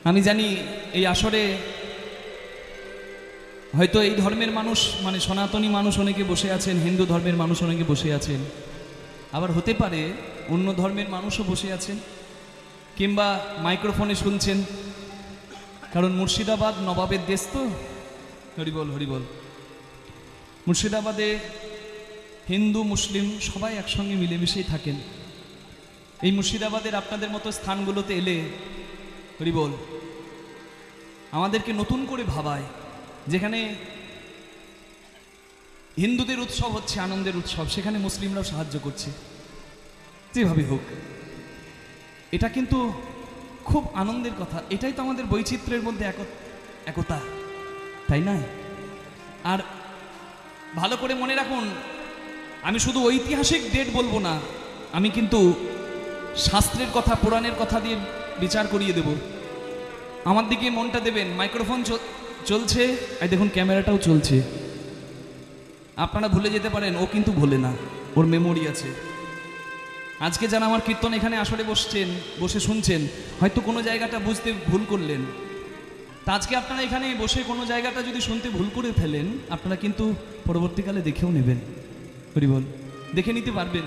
আমি জানি এই আসরে হয়তো এই ধর্মের মানুষ মানে সনাতনী মানুষ অনেকে বসে আছেন, হিন্দু ধর্মের মানুষ অনেকে বসে আছেন, আবার হতে পারে অন্য ধর্মের মানুষও বসে আছেন কিংবা মাইক্রোফোনে শুনছেন, কারণ মুর্শিদাবাদ নবাবের দেশ তো। হরিবল হরিবল। মুর্শিদাবাদে হিন্দু মুসলিম সবাই একসঙ্গে মিলেমিশেই থাকেন। এই মুর্শিদাবাদের আপনাদের মতো স্থানগুলোতে এলে হরিবল আমাদেরকে নতুন করে ভাবায়, যেখানে হিন্দুদের উৎসব হচ্ছে, আনন্দের উৎসব, সেখানে মুসলিমরাও সাহায্য করছে, যেভাবে হোক। এটা কিন্তু খুব আনন্দের কথা। এটাই তো আমাদের বৈচিত্র্যের মধ্যে একতা, তাই না? আর ভালো করে মনে রাখুন, আমি শুধু ঐতিহাসিক ডেট বলবো না, আমি কিন্তু শাস্ত্রের কথা, পুরাণের কথা দিয়ে বিচার করিয়ে দেব। আমার দিকে মনটা দেবেন। মাইক্রোফোন চলছে, আর দেখুন ক্যামেরাটাও চলছে। আপনারা ভুলে যেতে পারেন, ও কিন্তু ভোলে না, ওর মেমোরি আছে। আজকে যারা আমার কীর্তন এখানে আসরে বসছেন, বসে শুনছেন, হয়তো কোনো জায়গাটা বুঝতে ভুল করলেন, তা আজকে আপনারা এখানে বসে কোনো জায়গাটা যদি শুনতে ভুল করে ফেলেন, আপনারা কিন্তু পরবর্তীকালে দেখেও নেবেন। হরিবল, দেখে নিতে পারবেন।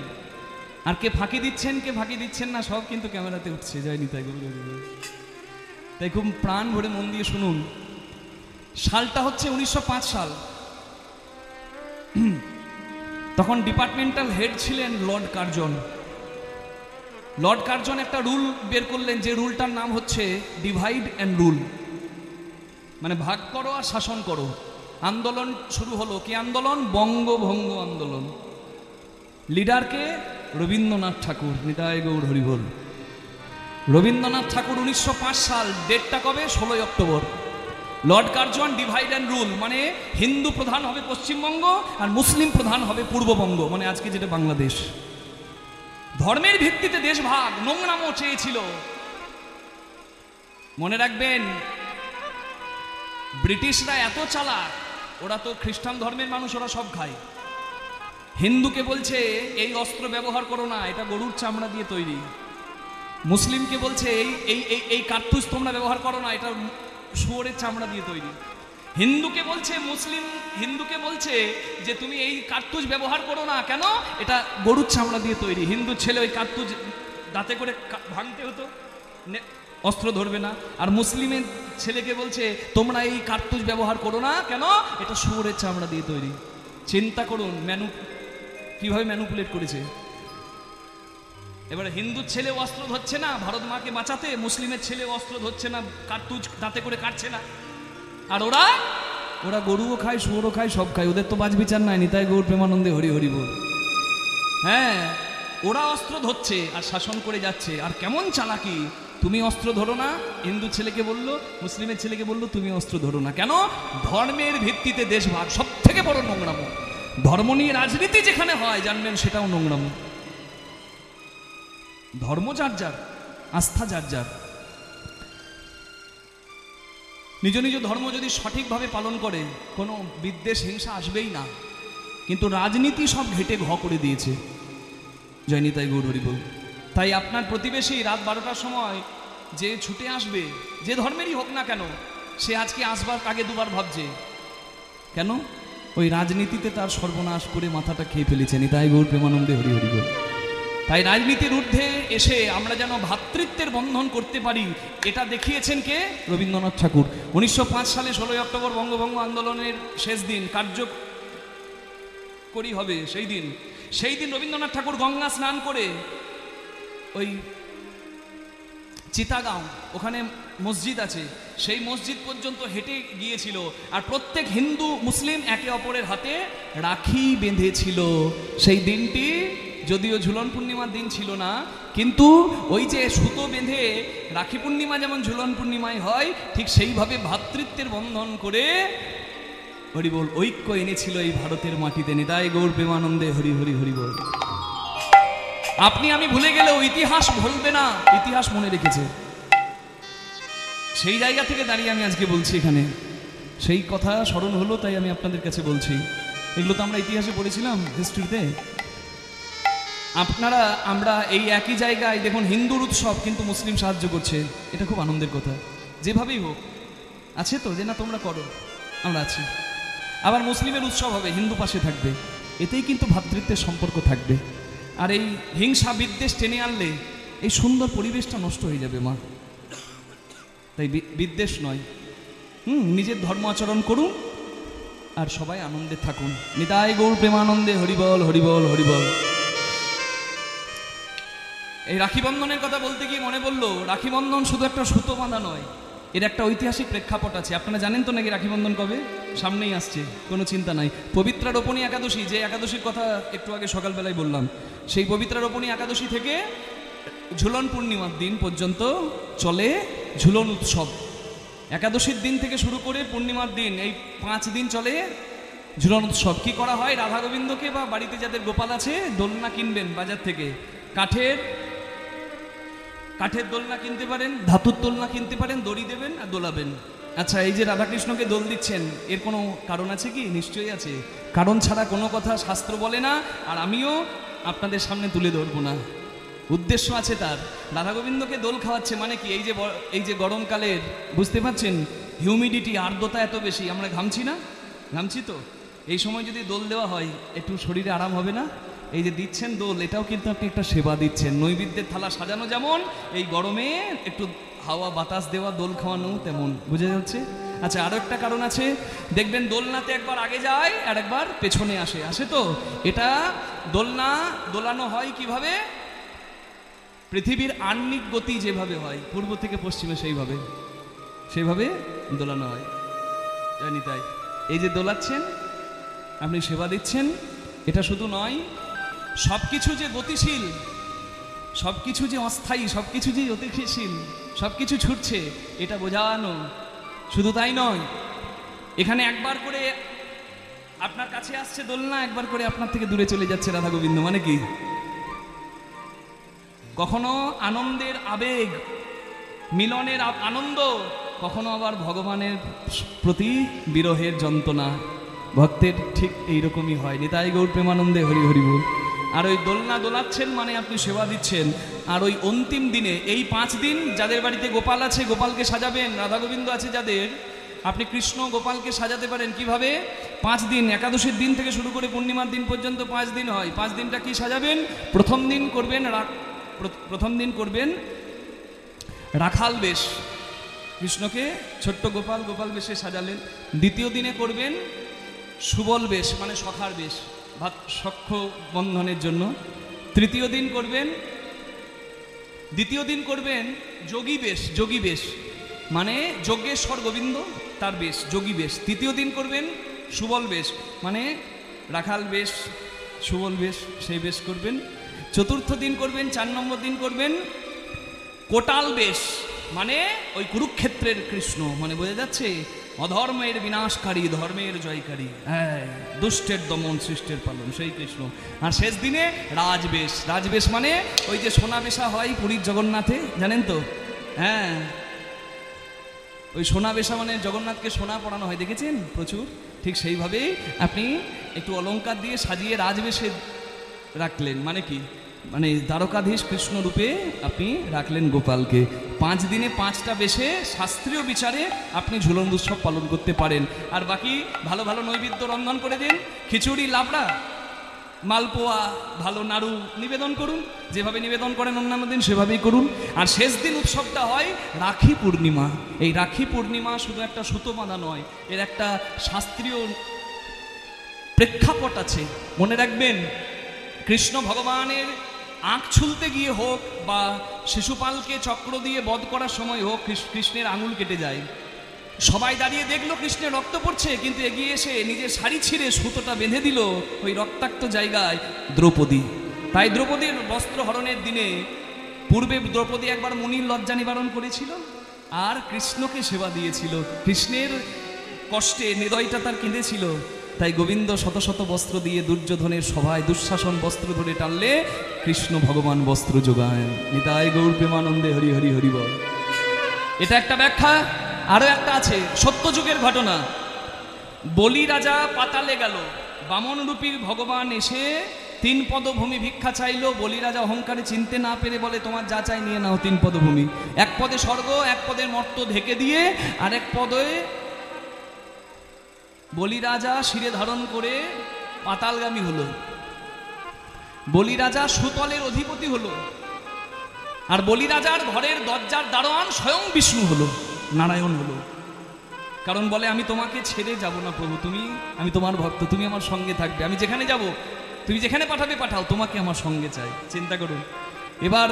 আর কে ফাঁকি দিচ্ছেন, কে ফাঁকি দিচ্ছেন না, সব কিন্তু ক্যামেরাতে উঠছে। জয় নিতাই গৌর হরিবল। তাই খুব প্রাণ ভরে মন দিয়ে শুনুন। সালটা হচ্ছে 1905 সাল। তখন ডিপার্টমেন্টাল হেড ছিলেন লর্ড কার্জন। লর্ড কার্জন একটা রুল বের করলেন, যে রুলটার নাম হচ্ছে ডিভাইড অ্যান্ড রুল, মানে ভাগ করো আর শাসন করো। আন্দোলন শুরু হলো। কি আন্দোলন? বঙ্গভঙ্গ আন্দোলন। লিডারকে রবীন্দ্রনাথ ঠাকুর। নিতাই গৌর হরিবল। রবীন্দ্রনাথ ঠাকুর 1905 সাল। ডেটটা কবে? 16 October. Lord Curzon divide and rule, মানে হিন্দু প্রধান হবে পশ্চিমবঙ্গ আর মুসলিম প্রধান হবে পূর্ববঙ্গ, মানে আজকে যেটা বাংলাদেশ। ধর্মের ভিত্তিতে দেশ ভাগ, নোংরামও চেয়েছিল। মনে রাখবেন, ব্রিটিশরা এত চালাক, ওরা তো খ্রিস্টান ধর্মের মানুষ, ওরা সব খায়। হিন্দুকে বলছে এই অস্ত্র ব্যবহার করো না, এটা গরুর চামড়া দিয়ে তৈরি। মুসলিমকে বলছে এই এই এই কার্তুজ তোমরা ব্যবহার করো না, এটা শুয়োরের চামড়া দিয়ে তৈরি। হিন্দুকে বলছে যে তুমি এই কার্তুজ ব্যবহার করো না, কেন? এটা গরুর চামড়া দিয়ে তৈরি। হিন্দু ছেলে ওই কার্তুজ দাঁতে করে ভাঙতে হতো, অস্ত্র ধরবে না। আর মুসলিমের ছেলেকে বলছে তোমরা এই কার্তুজ ব্যবহার করো না, কেন? এটা শুয়োরের চামড়া দিয়ে তৈরি। চিন্তা করুন কিভাবে ম্যানুপুলেট করেছে। এবারে হিন্দুর ছেলে অস্ত্র ধরছে না ভারত মাকে বাঁচাতে, মুসলিমের ছেলে অস্ত্র ধরছে না, কার্তুজ দাঁতে করে কাটছে না। আর ওরা গরুও খায়, শুয়োরও খায়, সব খায়। ওদের তো বাজ বিচার নাই। নিতাই গৌর প্রেমানন্দে হরি হরি বল। হ্যাঁ, ওরা অস্ত্র ধরছে আর শাসন করে যাচ্ছে। আর কেমন চালাকি! তুমি অস্ত্র ধরো না, হিন্দু ছেলেকে বললো, মুসলিমের ছেলেকে বললো তুমি অস্ত্র ধরো না। কেন? ধর্মের ভিত্তিতে দেশ ভাগ, সব থেকে বড় নোংরামো। ধর্ম নিয়ে রাজনীতি যেখানে হয়, জানবেন সেটাও নোংরামো। ধর্ম যার যার, আস্থা যার যার। নিজ নিজ ধর্ম যদি সঠিকভাবে পালন করে, কোনো বিদ্বেষ হিংসা আসবেই না। কিন্তু রাজনীতি সব ঘেটে ঘ করে দিয়েছে। জয় নিতাই গৌর হরিবল। তাই আপনার প্রতিবেশী রাত 12টার সময় যে ছুটে আসবে, যে ধর্মেরই হোক না কেন, সে আজকে আসবার আগে দুবার ভাবছে। কেন? ওই রাজনীতিতে তার সর্বনাশ করে মাথাটা খেয়ে ফেলেছে। নিতাই গৌর প্রেমানন্দে হরি হরি বল। তাই রাজনীতির ঊর্ধ্বে এসে আমরা যেন ভ্রাতৃত্বের বন্ধন করতে পারি, এটা দেখিয়েছেন কে? রবীন্দ্রনাথ ঠাকুর। 1905 সালে 16 অক্টোবর বঙ্গভঙ্গ আন্দোলনের শেষ দিন, কার্যকরী হবে সেই দিন রবীন্দ্রনাথ ঠাকুর গঙ্গা স্নান করে ওই চিতাগাঁও, ওখানে মসজিদ আছে, সেই মসজিদ পর্যন্ত হেঁটে গিয়েছিল। আর প্রত্যেক হিন্দু মুসলিম একে অপরের হাতে রাখি বেঁধেছিল। সেই দিনটি যদিও ঝুলন পূর্ণিমার দিন ছিল না, কিন্তু ওই যে সুতো বেঁধে রাখি পূর্ণিমা যেমন ঝুলন পূর্ণিমায় হয়, ঠিক সেইভাবে ভ্রাতৃত্বের বন্ধন করে হরিবল ঐক্য এনেছিল এই ভারতের মাটিতে। নিতাই গৌর প্রেমানন্দে হরি হরি হরি বল। আপনি আমি ভুলে গেলেও ইতিহাস ভুলবে না, ইতিহাস মনে রেখেছে। সেই জায়গা থেকে দাঁড়িয়ে আমি আজকে বলছি, এখানে সেই কথা স্মরণ হলো, তাই আমি আপনাদের কাছে বলছি। এগুলো তো আমরা ইতিহাসে পড়েছিলাম, হিস্ট্রিতে। আমরা এই একই জায়গায় দেখুন, হিন্দুর উৎসব কিন্তু মুসলিম সাহায্য করছে, এটা খুব আনন্দের কথা। যেভাবেই হোক। আছে তো যে না তোমরা করো, আমরা আছি। আবার মুসলিমের উৎসব হবে, হিন্দু পাশে থাকবে, এতেই কিন্তু ভ্রাতৃত্বের সম্পর্ক থাকবে। আর এই হিংসা বিদ্বেষ টেনে আনলে এই সুন্দর পরিবেশটা নষ্ট হয়ে যাবে মা। তাই বিদ্বেষ নয়, নিজের ধর্ম আচরণ করুন আর সবাই আনন্দে থাকুন। নিতাই গৌর প্রেমানন্দে হরিবল হরিবল হরিবল। এই রাখি বন্ধনের কথা বলতে গিয়ে মনে পড়লো, রাখি বন্ধন শুধু একটা সুতো বাঁধা নয়, এর একটা ঐতিহাসিক প্রেক্ষাপট আছে। আপনারা জানেন তো নাকি রাখি বন্ধন কবে? সামনেই আসছে, কোনো চিন্তা নাই। পবিত্রা রোপণী একাদশী, যে একাদশীর কথা একটু আগে সকালবেলায় বললাম, সেই পবিত্রা রোপণী একাদশী থেকে ঝুলন পূর্ণিমার দিন পর্যন্ত চলে ঝুলন উৎসব। একাদশীর দিন থেকে শুরু করে পূর্ণিমার দিন, এই 5 দিন চলে ঝুলন উৎসব। কি করা হয়? রাধা গোবিন্দকে বা বাড়িতে যাদের গোপাল আছে দোলনা কিনবেন বাজার থেকে, কাঠের দোলনা কিনতে পারেন, ধাতুর দোলনা কিনতে পারেন, দড়ি দেবেন আর দোলাবেন। আচ্ছা, এই যে রাধাকৃষ্ণকে দোল দিচ্ছেন, এর কোনো কারণ আছে কি? নিশ্চয়ই আছে। কারণ ছাড়া কোনো কথা শাস্ত্র বলে না, আর আমিও আপনাদের সামনে তুলে ধরবো না। উদ্দেশ্য আছে তার। রাধা গোবিন্দকে দোল খাওয়াচ্ছে মানে কি? এই যে গরমকালের, বুঝতে পারছেন, হিউমিডিটি, আর্দ্রতা এত বেশি, আমরা ঘামছি না? ঘামছি তো। এই সময় যদি দোল দেওয়া হয় একটু শরীরে আরাম হবে না? এই যে দিচ্ছেন দোল, এটাও কিন্তু আপনি একটা সেবা দিচ্ছেন। নৈবেদ্যের থালা সাজানো যেমন, এই গরমে একটু হাওয়া বাতাস দেওয়া, দোল খাওয়ানো তেমন। বুঝে যাচ্ছে? আচ্ছা, আরও একটা কারণ আছে। দেখবেন দোলনাতে একবার আগে যায় আর একবার পেছনে আসে তো। এটা দোলনা দোলানো হয় কিভাবে? পৃথিবীর আহ্নিক গতি যেভাবে হয় পূর্ব থেকে পশ্চিমে, সেইভাবে দোলানো হয়। জানি তাই এই যে দোলাচ্ছেন, আপনি সেবা দিচ্ছেন, এটা শুধু নয়, সব কিছু যে গতিশীল, সব কিছু যে অস্থায়ী, সব কিছু যে গতিশীল, সব কিছু ছুটছে, এটা বোঝানো। শুধু তাই নয়, এখানে একবার করে আপনার কাছে আসছে দোলনা, একবার করে আপনার থেকে দূরে চলে যাচ্ছে রাধা গোবিন্দ। মানে কি? কখনো আনন্দের আবেগ, মিলনের আনন্দ, কখনো আবার ভগবানের প্রতি বিরহের যন্ত্রণা। ভক্তের ঠিক এইরকমই হয়। নিতাই গৌর প্রেমানন্দে হরি হরি বল। আর ওই দোলনা দোলাচ্ছেন মানে আপনি সেবা দিচ্ছেন। আর ওই অন্তিম দিনে, এই 5 দিন যাদের বাড়িতে গোপাল আছে গোপালকে সাজাবেন, রাধা গোবিন্দ আছে যাদের, আপনি কৃষ্ণ গোপালকে সাজাতে পারেন কিভাবে? 5 দিন, একাদশীর দিন থেকে শুরু করে পূর্ণিমার দিন পর্যন্ত 5 দিন হয়। 5 দিনটা কি সাজাবেন? প্রথম দিন করবেন রাখাল বেশ, কৃষ্ণকে ছোট্ট গোপাল বেশে সাজালেন। দ্বিতীয় দিনে করবেন সুবল বেশ, মানে সখার বেশ, সখ্য বন্ধনের জন্য। দ্বিতীয় দিন করবেন যোগী বেশ, মানে যজ্ঞেশ্বর গোবিন্দ তার বেশ, যোগী বেশ। তৃতীয় দিন করবেন সুবল বেশ, মানে রাখাল বেশ, সুবল বেশ, সেই বেশ করবেন। চতুর্থ দিন করবেন, 4 নম্বর দিন করবেন কোটাল বেশ, মানে ওই কুরুক্ষেত্রের কৃষ্ণ, মানে বোঝা যাচ্ছে অধর্মের বিনাশকারী, ধর্মের জয়কারী, হ্যাঁ, দুষ্টের দমন সৃষ্টের পালন, সেই কৃষ্ণ। আর শেষ দিনে রাজবেশ মানে ওই যে সোনা বেশা হয় পুরীর জগন্নাথে, জানেন তো? হ্যাঁ, ওই সোনা বেশা মানে জগন্নাথকে সোনা পরানো হয়, দেখেছেন প্রচুর। ঠিক সেইভাবেই আপনি একটু অলংকার দিয়ে সাজিয়ে রাজবেশে রাখলেন। মানে কি? মানে দ্বারকাধীশ কৃষ্ণ রূপে আপনি রাখলেন গোপালকে। 5 দিনে 5টা বেশে শাস্ত্রীয় বিচারে আপনি ঝুলন উৎসব পালন করতে পারেন। আর বাকি ভালো ভালো নৈবেদ্য রন্ধন করে দিন, খিচুড়ি, লাবড়া, মালপোয়া, ভালো নাড়ু নিবেদন করুন। যেভাবে নিবেদন করেন অন্যান্য দিন সেভাবেই করুন। আর শেষ দিন উৎসবটা হয় রাখি পূর্ণিমা। এই রাখি পূর্ণিমা শুধু একটা সুতো বাঁধা নয়, এর একটা শাস্ত্রীয় প্রেক্ষাপট আছে। মনে রাখবেন, কৃষ্ণ ভগবানের আঁখ ছুলতে গিয়ে হোক বা শিশুপালকে চক্র দিয়ে বধ করার সময় হোক, কৃষ্ণের আঙুল কেটে যায়। সবাই দাঁড়িয়ে দেখলো কৃষ্ণের রক্ত পড়ছে, কিন্তু এগিয়ে এসে নিজের শাড়ি ছিঁড়ে সুতোটা বেঁধে দিল ওই রক্তাক্ত জায়গায় দ্রৌপদী। তাই দ্রৌপদীর বস্ত্র হরণের দিনে পূর্বে দ্রৌপদী একবার মুনির লজ্জা নিবারণ করেছিল আর কৃষ্ণকে সেবা দিয়েছিল। কৃষ্ণের কষ্টে হৃদয়টা তার কেঁদেছিল। তাই গোবিন্দ শত শত বস্ত্র দিয়ে দুর্যোধনের সভায় দুঃশাসন বস্ত্র ধরে টানলে কৃষ্ণ ভগবান বস্ত্র যোগায়। নিতাই গৌর প্রেমানন্দে হরি হরি হরি বল। এটা একটা ব্যাখ্যা। আরো একটা আছে, সত্যযুগের ঘটনা। বলি রাজা পাতালে গেল, বামন রূপী ভগবান এসে তিন পদভূমি ভিক্ষা চাইলো, বলি রাজা অহংকারে চিনতে না পেরে বলে তোমার যা চাই নিয়ে নাও তিন পদভূমি। এক পদে স্বর্গ, এক পদে মর্ত ঢেকে দিয়ে, আর এক পদে বলি রাজা শিরে ধারণ করে পাতালগামী হলো। বলি রাজা সুতলের অধিপতি হলো, আর বলি রাজার ঘরের দরজার দারোয়ান স্বয়ং বিষ্ণু হলো, নারায়ণ হলো। কারণ বলে আমি তোমাকে ছেড়ে যাব না প্রভু, আমি তোমার ভক্ত, তুমি আমার সঙ্গে থাকবে, আমি যেখানে যাব তুমি যেখানে পাঠাবে পাঠাও, তোমাকে আমার সঙ্গে চাই। চিন্তা করুন। এবার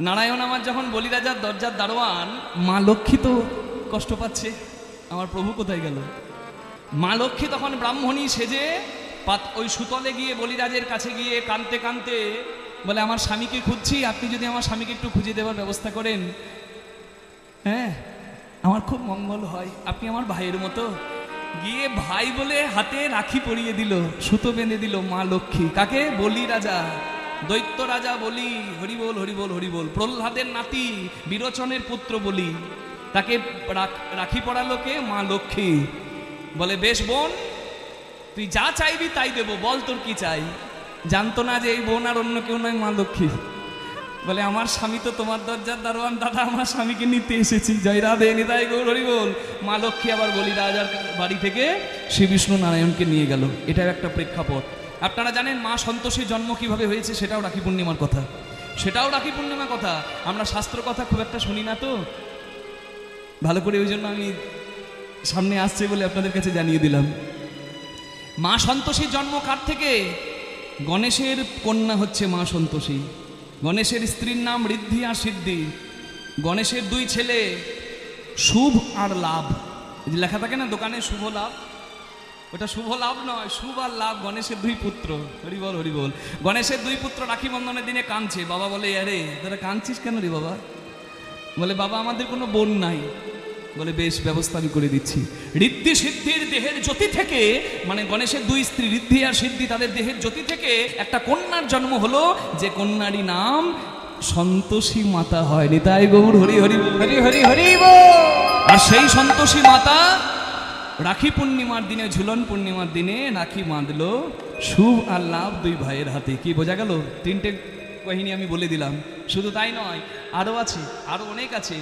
নারায়ণ আমার যখন বলি রাজার দরজার দারোয়ান, মা লক্ষ্মী তো কষ্ট পাচ্ছে, আমার প্রভু কোথায় গেল? মা লক্ষ্মী তখন ব্রাহ্মণী সেজে ওই সুতলে গিয়ে বলিরাজের কাছে গিয়ে কাঁদতে কাঁদতে বলে আমার স্বামীকে খুঁজছি, আপনি যদি আমার স্বামীকে একটু খুঁজে দেওয়ার ব্যবস্থা করেন, হ্যাঁ আমার খুব মঙ্গল হয়, আপনি আমার ভাইয়ের মতো। গিয়ে ভাই বলে হাতে রাখি পরিয়ে দিল, সুতো বেঁধে দিল মা লক্ষ্মী। কাকে? বলি রাজা, দৈত্য রাজা বলি। হরিবোল হরিবোল হরিবোল। প্রহ্লাদের নাতি বিরোচনের পুত্র বলি, তাকে রাখি পরালো কে? মা লক্ষ্মী। বলে বেশ বোন, তুই যা চাইবি তাই দেবো, বল তোর কি চাই। জানতো না যে এই বোন আর অন্য কেউ নয়, মা লক্ষ্মী। বলে আমার স্বামী তো তোমার দরজার দারোয়ান, দাদা আমার স্বামীকে নিতে এসেছি, জয় রাধে নিতাই গৌর হরিবোল। মা লক্ষ্মী আবার বলি রাজার বাড়ি থেকে শ্রী বিষ্ণু নারায়ণকে নিয়ে গেল। এটাও একটা প্রেক্ষাপট। আপনারা জানেন মা সন্তোষীর জন্ম কিভাবে হয়েছে, সেটাও রাখি পূর্ণিমার কথা, সেটাও রাখি পূর্ণিমার কথা। আমরা শাস্ত্র কথা খুব একটা শুনি না তো ভালো করে, ওই জন্য আমি সামনে আসছে বলে আপনাদের কাছে জানিয়ে দিলাম। মা সন্তোষীর জন্ম কার থেকে? গণেশের কন্যা হচ্ছে মা সন্তোষী। গণেশের স্ত্রীর নাম ঋদ্ধি আর সিদ্ধি। গণেশের দুই ছেলে, শুভ আর লাভ। লেখা থাকে না দোকানে শুভ লাভ, ওটা শুভ লাভ নয়, শুভ আর লাভ। গণেশের দুই পুত্র। হরিবল হরিবল। গণেশের দুই পুত্র রাখি বন্ধনের দিনে কাঁদছে। বাবা বলে আরে তোরা কাঁদছিস কেন রে বাবা? বলে বাবা আমাদের কোনো বোন নাই। বলে বেশ, ব্যবস্থা আমি করে দিচ্ছি। ঋদ্ধি সিদ্ধির দেহের জ্যোতি থেকে, মানে গণেশের দুই স্ত্রী ঋদ্ধি আর সিদ্ধি, তাদের দেহের জ্যোতি থেকে একটা কন্যার জন্ম হলো, যে কন্যারই নাম সন্তোষী মাতা হয়। নিতাই গৌর হরি হরি হরি হরি হরি। আর সেই সন্তোষী মাতা রাখি পূর্ণিমার দিনে, ঝুলন পূর্ণিমার দিনে রাখি বাঁধলো শুভ আর লাভ দুই ভাইয়ের হাতে। কি বোঝা গেল? তিনটে কাহিনী আমি বলে দিলাম। শুধু তাই নয়, আরও আছে, আরও অনেক আছে।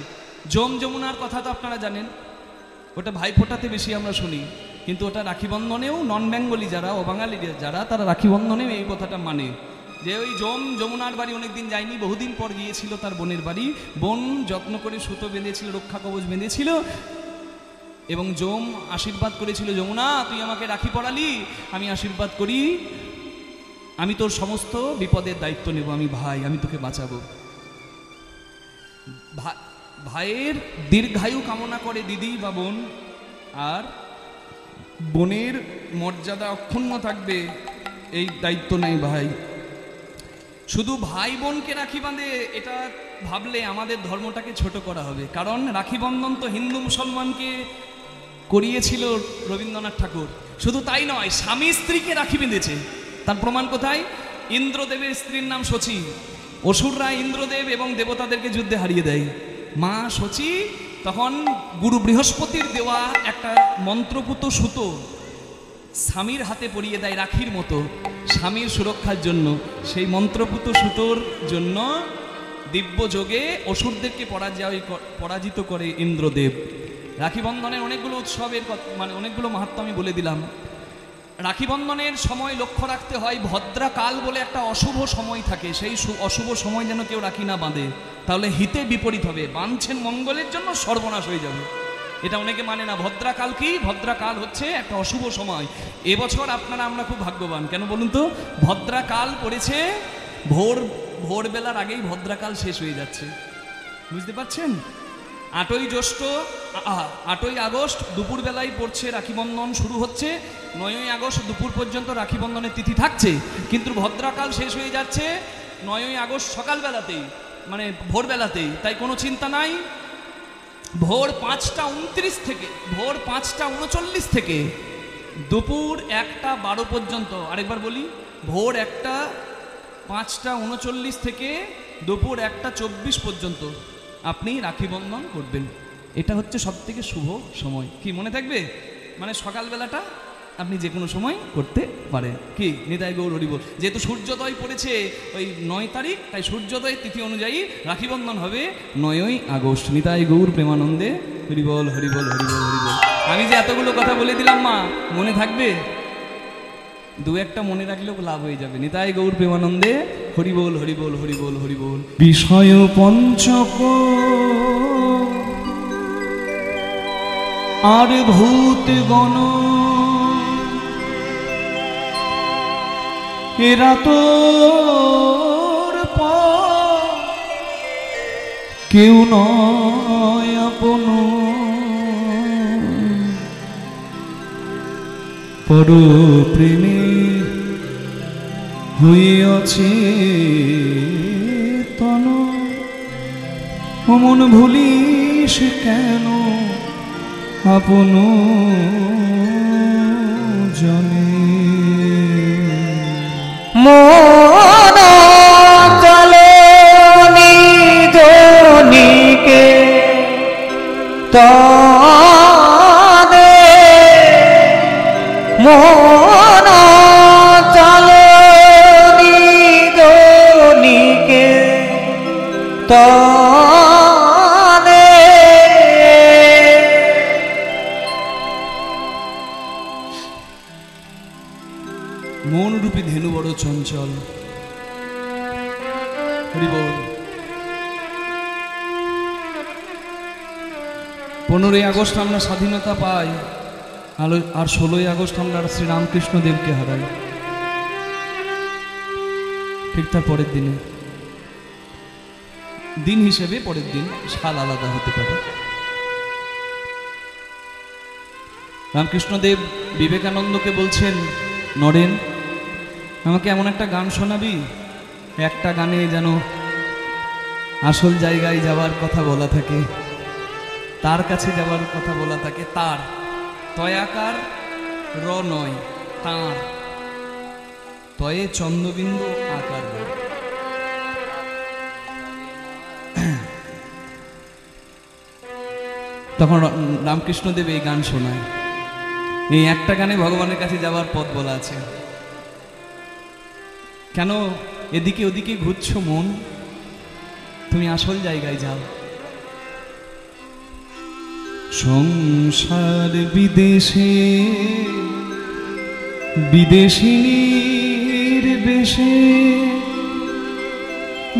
যমুনার কথা তো আপনারা জানেন, ওটা ভাই ফোটাতে বেশি আমরা শুনি, কিন্তু ওটা রাখি বন্ধনেও নন বেঙ্গলি যারা, অবাঙালি যারা, তারা রাখি বন্ধনেও এই কথাটা মানে, যে ওই যমুনার বাড়ি অনেকদিন যায়নি, বহুদিন পর গিয়েছিল তার বোনের বাড়ি। বোন যত্ন করে সুতো বেঁধেছিল, রক্ষা কবচ বেঁধেছিল, এবং আশীর্বাদ করেছিল, যমুনা তুই আমাকে রাখি পরালি, আমি আশীর্বাদ করি আমি তোর সমস্ত বিপদের দায়িত্ব নেব, আমি ভাই, আমি তোকে বাঁচাবো। ভাইয়ের দীর্ঘায়ু কামনা করে দিদি বা বোন, আর বোনের মর্যাদা অক্ষুণ্ণ থাকবে এই দায়িত্ব নেই ভাই। শুধু ভাই বোনকে রাখি বাঁধে, এটা ভাবলে আমাদের ধর্মটাকে ছোট করা হবে। কারণ রাখি বন্ধন তো হিন্দু মুসলমানকে করিয়েছিল রবীন্দ্রনাথ ঠাকুর। শুধু তাই নয়, স্বামী স্ত্রীকে রাখি বেঁধেছে। তার প্রমাণ কোথায়? ইন্দ্রদেবের স্ত্রীর নাম শচী। অসুররা ইন্দ্রদেব এবং দেবতাদেরকে যুদ্ধে হারিয়ে দেয়। মা শচী তখন গুরু বৃহস্পতির দেওয়া একটা মন্ত্রপুত সুতো স্বামীর হাতে পরিয়ে দেয় রাখির মতো, স্বামীর সুরক্ষার জন্য। সেই মন্ত্রপুত সুতোর জন্য দিব্য যোগে অসুরদেরকে পরাজিত করে ইন্দ্রদেব। রাখি বন্ধনের অনেকগুলো উৎসবের মানে অনেকগুলো মাহাত্ম্য আমি বলে দিলাম। রাখি বন্ধনের সময় লক্ষ্য রাখতে হয়, ভদ্রাকাল বলে একটা অশুভ সময় থাকে, সেই অশুভ সময় যেন কেউ রাখি না বাঁধে, তাহলে হিতে বিপরীত হবে। বাঁধছেন মঙ্গলের জন্য, সর্বনাশ হয়ে যাবে। এটা অনেকে মানে না। ভদ্রাকাল কি? ভদ্রাকাল হচ্ছে একটা অশুভ সময়। এবছর আমরা খুব ভাগ্যবান। কেন বলুন তো? ভদ্রাকাল পড়েছে ভোরবেলার আগেই ভদ্রাকাল শেষ হয়ে যাচ্ছে, বুঝতে পারছেন? 8ই আগস্ট দুপুরবেলায় পড়ছে রাখি বন্ধন, শুরু হচ্ছে 9ই আগস্ট দুপুর পর্যন্ত রাখি বন্ধনের তিথি থাকছে, কিন্তু ভদ্রাকাল শেষ হয়ে যাচ্ছে 9ই আগস্ট সকালবেলাতেই, মানে ভোরবেলাতেই। তাই কোনো চিন্তা নাই। ভোর 5টা 39 থেকে দুপুর 1টা 12 পর্যন্ত, আরেকবার বলি, ভোর 5টা 39 থেকে দুপুর 1টা 24 পর্যন্ত আপনি রাখি বন্ধন করবেন। এটা হচ্ছে সবথেকে শুভ সময়। কি মনে থাকবে? মানে সকালবেলাটা আপনি যে কোনো সময় করতে পারেন। কি নিতাই গৌর হরি বল। যেহেতু সূর্যোদয় পড়েছে ওই 9 তারিখ, তাই সূর্যোদয় তিথি অনুযায়ী রাখি বন্ধন হবে 9ই আগস্ট। নিতাই গৌর প্রেমানন্দে হরি বল হরি বল হরি বল হরি বল। আমি যে এতগুলো কথা বলে দিলাম মা, মনে থাকবে? দু একটা মনে রাখলেও লাভ হয়ে যাবে। নিতাই গৌর প্রেমানন্দে হরি বল হরি বল হরি বল হরি বল। বিষয় পঞ্চক আর ভূত গণ এরা তোর কেউ নয় আপন, পর প্রেমে হইয়াছে তন, মন ভুলিস কেন আপন জনে। মন চলে নিজনিকে তনে, মন চলে নিজনিকে তনে। মন রূপী ধেনু বড় চঞ্চল। হরি বল। 15ই আগস্ট আমরা স্বাধীনতা পাই, আর 16ই আগস্ট আমরা শ্রীরামকৃষ্ণ দেবকে হারাই। ঠিক তার পরের দিনে, দিন হিসেবে পরের দিন, সাল আলাদা হতে পারে। রামকৃষ্ণদেব বিবেকানন্দকে বলছেন, নরেন আমাকে এমন একটা গান শোনাবি, একটা গানে যেন আসল জায়গায় যাওয়ার কথা বলা থাকে, তার কাছে যাওয়ার কথা বলা থাকে। তার তয়াকার র নয়, তাঁর তয়ে চন্দ্রবিন্দু আকার। তখন রামকৃষ্ণদেব এই গান শোনায়। এই একটা গানে ভগবানের কাছে যাওয়ার পথ বলা আছে। কেন এদিকে ওদিকে ঘুরছো মন, তুমি আসল জায়গায় যাও। সংসার বিদেশে বিদেশিনীর বেশে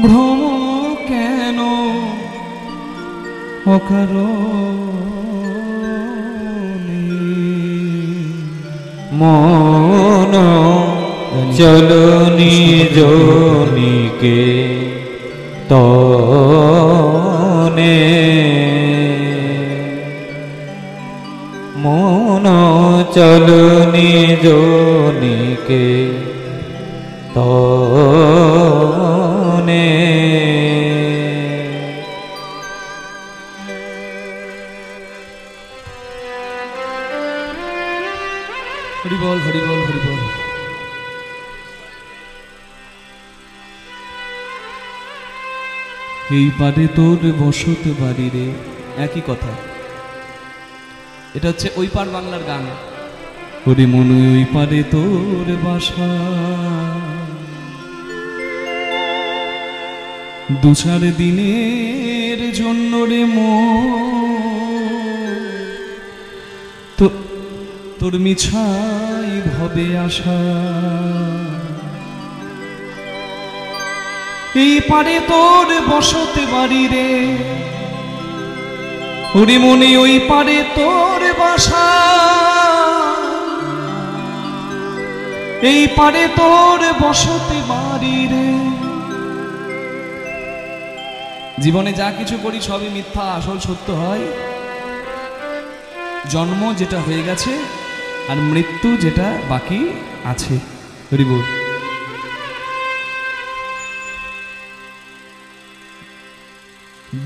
ভ্রম কেন অকারণে। মন চলো নিজনিকে তনে, মন চলো নিজনিকে তনে। হরি বল হরি বল হরি বল। এই পারে তোর বসত বাড়ি রে, একই কথা। এটা হচ্ছে ওই পার বাংলার গান। ওরে মনে ওই পারে তোর বাসা, দু চার দিনের জন্য রে তোর মিছাই ভবে আসা। এই পারে তোর বসত বাড়ি রে, ওরে মনে ওই পারে তোর বাসা, এই পারে তোর বসত বাড়ি রে। জীবনে যা কিছু করি সবই মিথ্যা, আসল সত্য হয় জন্ম যেটা হয়ে গেছে আর মৃত্যু যেটা বাকি আছে। হরি বল।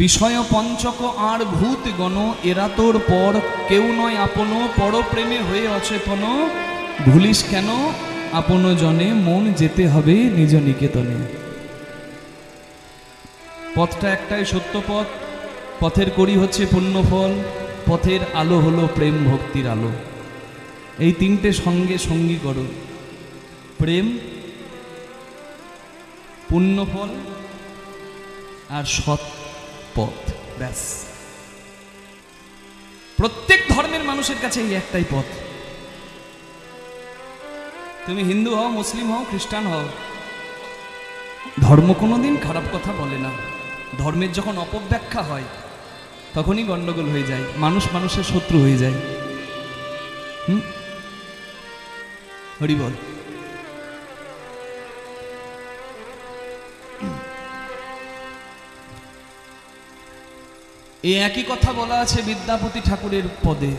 বিষয় পঞ্চক আর ভূত গণ এরা তোর পর কেউ নয় আপন, পর প্রেমে হয়ে অচেতন, ভুলিস কেন আপন জনে, মন যেতে হবে নিজ নিকেতনে। পথটা একটাই সত্য পথ, পথের করি হচ্ছে পুণ্য ফল, পথের আলো হলো প্রেম ভক্তির আলো। এই তিনটে সঙ্গে সঙ্গী করো, প্রেম, পুণ্যফল আর সৎ পথ। ব্যাস, প্রত্যেক ধর্মের মানুষের কাছে এই একটাই পথ। তুমি হিন্দু হও, মুসলিম হও, খ্রিস্টান হও, ধর্ম কোনোদিন খারাপ কথা বলে না। ধর্মের যখন অপব্যাখ্যা হয় তখনই গন্ডগোল হয়ে যায়, মানুষ মানুষের শত্রু হয়ে যায়। হরি বল। এই একই কথা বলা আছে বিদ্যাপতি ঠাকুরের পদে।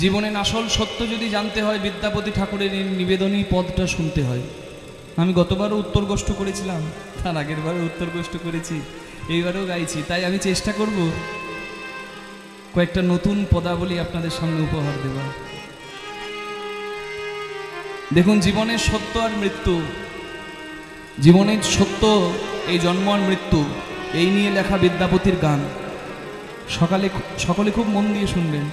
জীবনের আসল সত্য যদি জানতে হয়, বিদ্যাপতি ঠাকুরের এই নিবেদনী পদটা শুনতে হয়। আমি গতবারও উত্তর গোষ্ঠ করেছিলাম, তার আগের বারও উত্তর গোষ্ঠ করেছি, এইবারও গাইছি। তাই আমি চেষ্টা করব কয়েকটা নতুন পদাবলী আপনাদের সামনে উপহার দেওয়া। দেখুন, জীবনের সত্য আর মৃত্যু, জীবনের সত্য, এই জন্ম আর মৃত্যু, এই নিয়ে লেখা বিদ্যাপতির গান। সকলে খুব মন দিয়ে শুনবেন।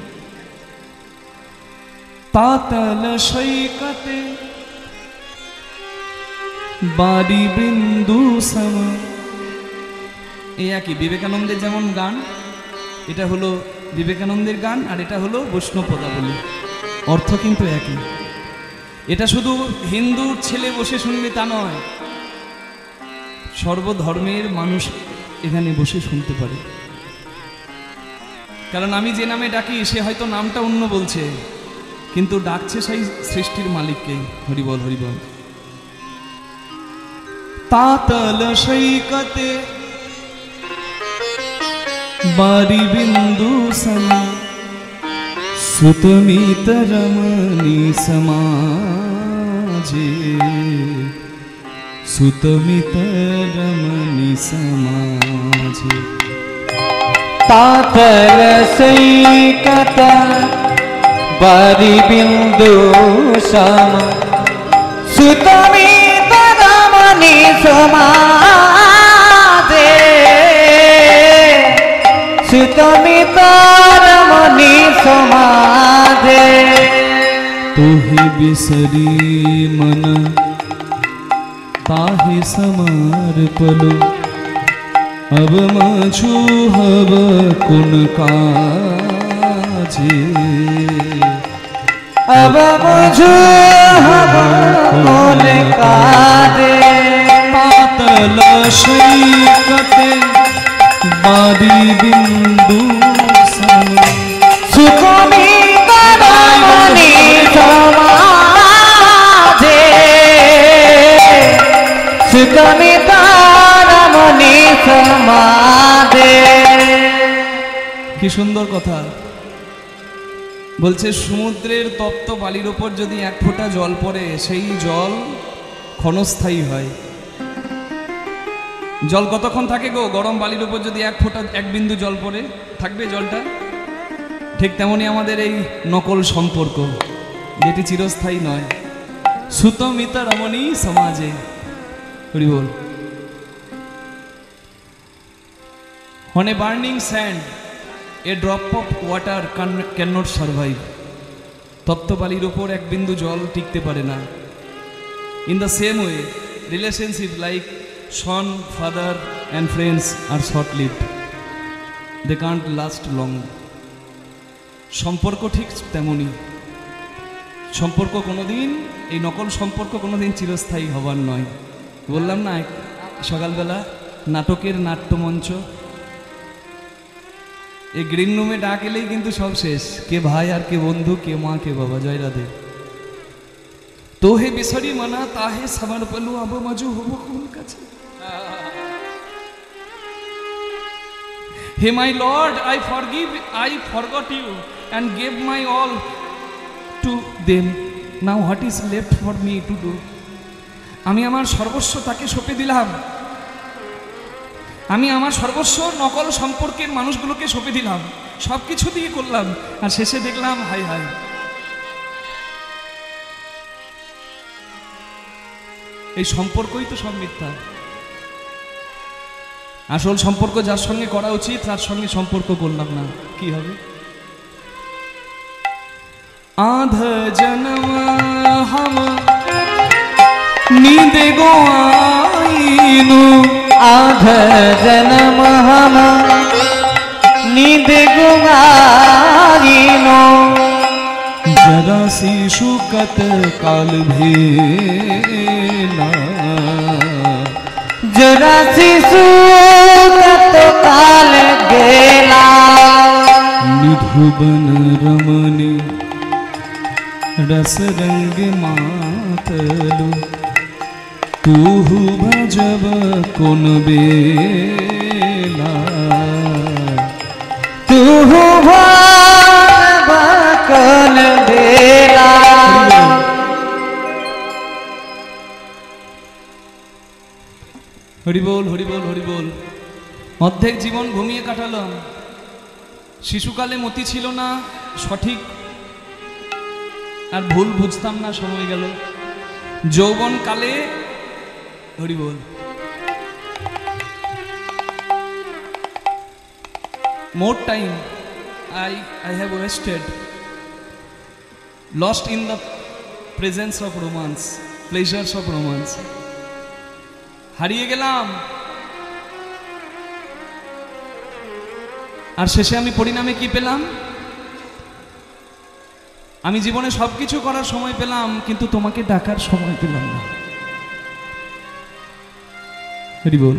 পাতাল সৈকতে বাড়ি বিন্দু সম, এই একই বিবেকানন্দের যেমন গান, এটা হলো বিবেকানন্দের গান আর এটা হলো বৈষ্ণব পদাবলী, অর্থ কিন্তু একই। এটা শুধু হিন্দুর ছেলে বসে শুনবে তা নয়, সর্বধর্মের মানুষ এখানে বসে শুনতে পারে। কারণ আমি যে নামে ডাকি সে হয়তো নামটা অন্য বলছে, কিন্তু ডাকছে সেই সৃষ্টির মালিককে। হরিবল হরিবল। পাতাল সৈকতে বারি বিন্দু সম, সুতমিত রমণী সমাজে, সুতমিত রমণী সমাজে। পাতাল সৈকত বারি বিন্দু সম, সুতমিত রমণী সমাজে, সুতমিত রমণী সমাজে। তোহে বিসরি মন তাহে সমর্পলো, अब मछु हब कुन काजे, अब मुझे हब कुन काजे। पातल सैकते बारी बिंदु सम, सुतमित रमणी समाजे, सुतमित रमणी समाजे। কি সুন্দর কথা বলছে। সমুদ্রের তপ্ত বালির ওপর যদি এক ফোঁটা জল পড়ে, সেই জল ক্ষণস্থায়ী হয়। জল কতক্ষণ থাকে গো? গরম বালির উপর যদি এক ফোঁটা, এক বিন্দু জল পড়ে, থাকবে জলটা? ঠিক তেমনি আমাদের এই নকল সম্পর্ক, যেটি চিরস্থায়ী নয়। সুতমিতা রমণী সমাজে। হরি বল। On a burning sand, a drop of water cannot survive. তপ্ত বালির উপর এক বিন্দু জল টিকতে পারে না। In the same way, relationship like son, father and friends are short-lived. They can't last long. সম্পর্ক ঠিক তেমনি। সম্পর্ক কোনোদিন, এই নকল সম্পর্ক কোনোদিন চিরস্থায়ী হবার নয়। বললাম না সকালবেলা নাটকের নাট্যমঞ্চ, এই গ্রিন রুমে ডাক এলেই কিন্তু সব শেষ। কে ভাই আর কে বন্ধু, কে মা কে বাবা। জয় রাধে। তোহে বিসরি মানা তাহে সমর্পলো, আব মজু হব কোন কাছে। হে my lord, I forgot you and gave my all to them. Now what is left for me to do? আমি আমার সর্বস্ব তাকে সঁপে দিলাম। আমি আমার সর্বস্ব নকল সম্পর্কের মানুষগুলোকে সঁপে দিলাম, সব কিছু দিয়ে করলাম, আর শেষে দেখলাম হাই হাই। এই সম্পর্কই তো সব মিথ্যা। আসল সম্পর্ক যার সঙ্গে করা উচিত তার সঙ্গে সম্পর্ক করলাম না, কি হবে? आध जन्म हम नींद गो आईनु, आध जन्म हम नींद गुमारीनो, जरा सी शुकत काल भेला, जरा सी सुकत काल गेला, निधुबन रमणी रस रंग मातलु, तू भजब कोन बेला, तू भजब कोन बेला। হরি বল হরি বল হরি বল। অর্ধেক জীবন ঘুমিয়ে কাটালাম, শিশুকালে মতি ছিল না সঠিক, আর ভুল বুঝতাম না, সময় গেল। যৌবন কালে হরি বল মোর time I have wasted, lost in the presence of romance, pleasures of romance, হারিয়ে গেলাম। আর শেষে আমি পরিণামে কি পেলাম? আমি জীবনে সবকিছু করার সময় পেলাম, কিন্তু তোমাকে ডাকার সময় পেলাম না। হরি বল।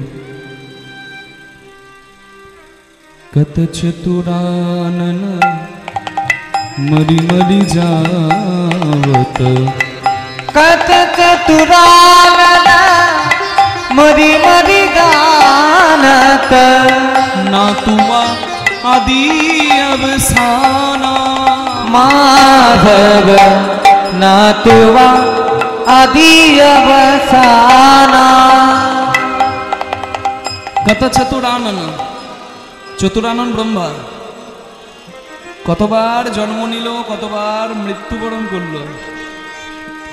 কত চতুরানন মরি মরি যাवत, कत चतुरानन मरी मरी गानत, ना तुआ आदि अवसाना, माधव ना तुवा आदि अवसाना। কত চতুরানন, চতুরানন ব্রহ্মা কতবার জন্ম নিল, কতবার মৃত্যুবরণ করলো,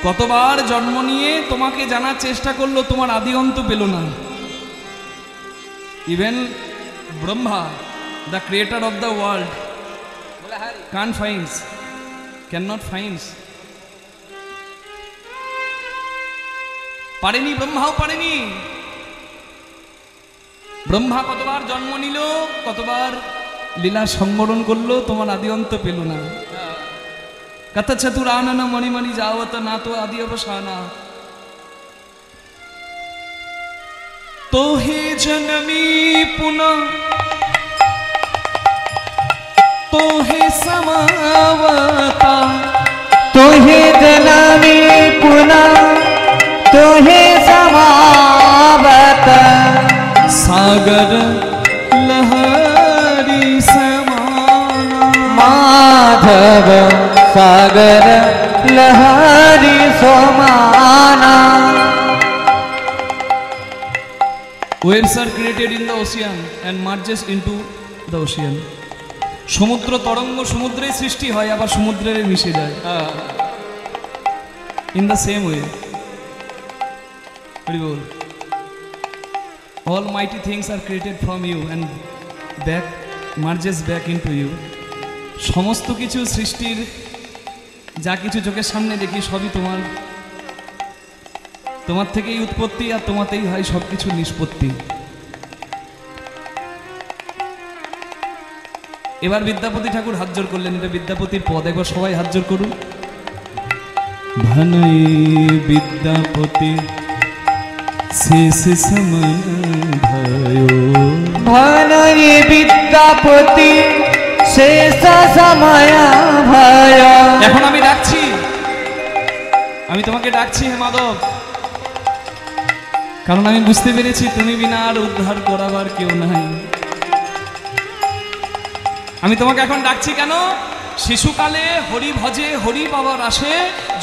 কতবার জন্ম নিয়ে তোমাকে জানার চেষ্টা করলো, তোমার আদি অন্ত পেল না। Even Brahma, the creator of the world, cannot finds, পারেনি, ব্রহ্মাও পারেনি। ব্রহ্মা কতবার জন্ম নিল, কতবার লীলা সংবরণ করলো, তোমার আদি অন্ত পেল না। কত চতুরানন মণি মণি যাवत, না তো আদি অবসানা। তো হে জনমি পুনঃ तो हे समावता, तुहे जनमी पुनः तुहे समावत, सागर लहरी समाना, माधव सागर लहरी समाना। Waves are created in the ocean and merges into the ocean. সমুদ্র তরঙ্গ সমুদ্রে সৃষ্টি হয়, আবার সমুদ্রে মিশে যায়। In the same way Hari বল। All mighty things are created from you and back merges back into you. সমস্ত কিছু সৃষ্টির যা কিছু চোখের সামনে দেখি সবই তোমার থেকেই উৎপত্তি, আর তোমাতেই হয় সব কিছু নিষ্পত্তি। এবার বিদ্যাপতি ঠাকুর হাত জোর করলেন, এটা বিদ্যাপতির পদ, একবার সবাই হাত জোর করুন। ভানই বিদ্যাপতি শেষ সময় भयो, ভানই বিদ্যাপতি শেষ সময় ভয়। এখন আমি ডাকছি, আমি তোমাকে ডাকছি হে মাধব, কারণ আমি বুঝতে পেরেছি তুমি বিনা আর উদ্ধার করাবার কেউ নাই। আমি তোমাকে এখন ডাকছি কেন? শিশুকালে হরি ভজে হরি পাবার আসে,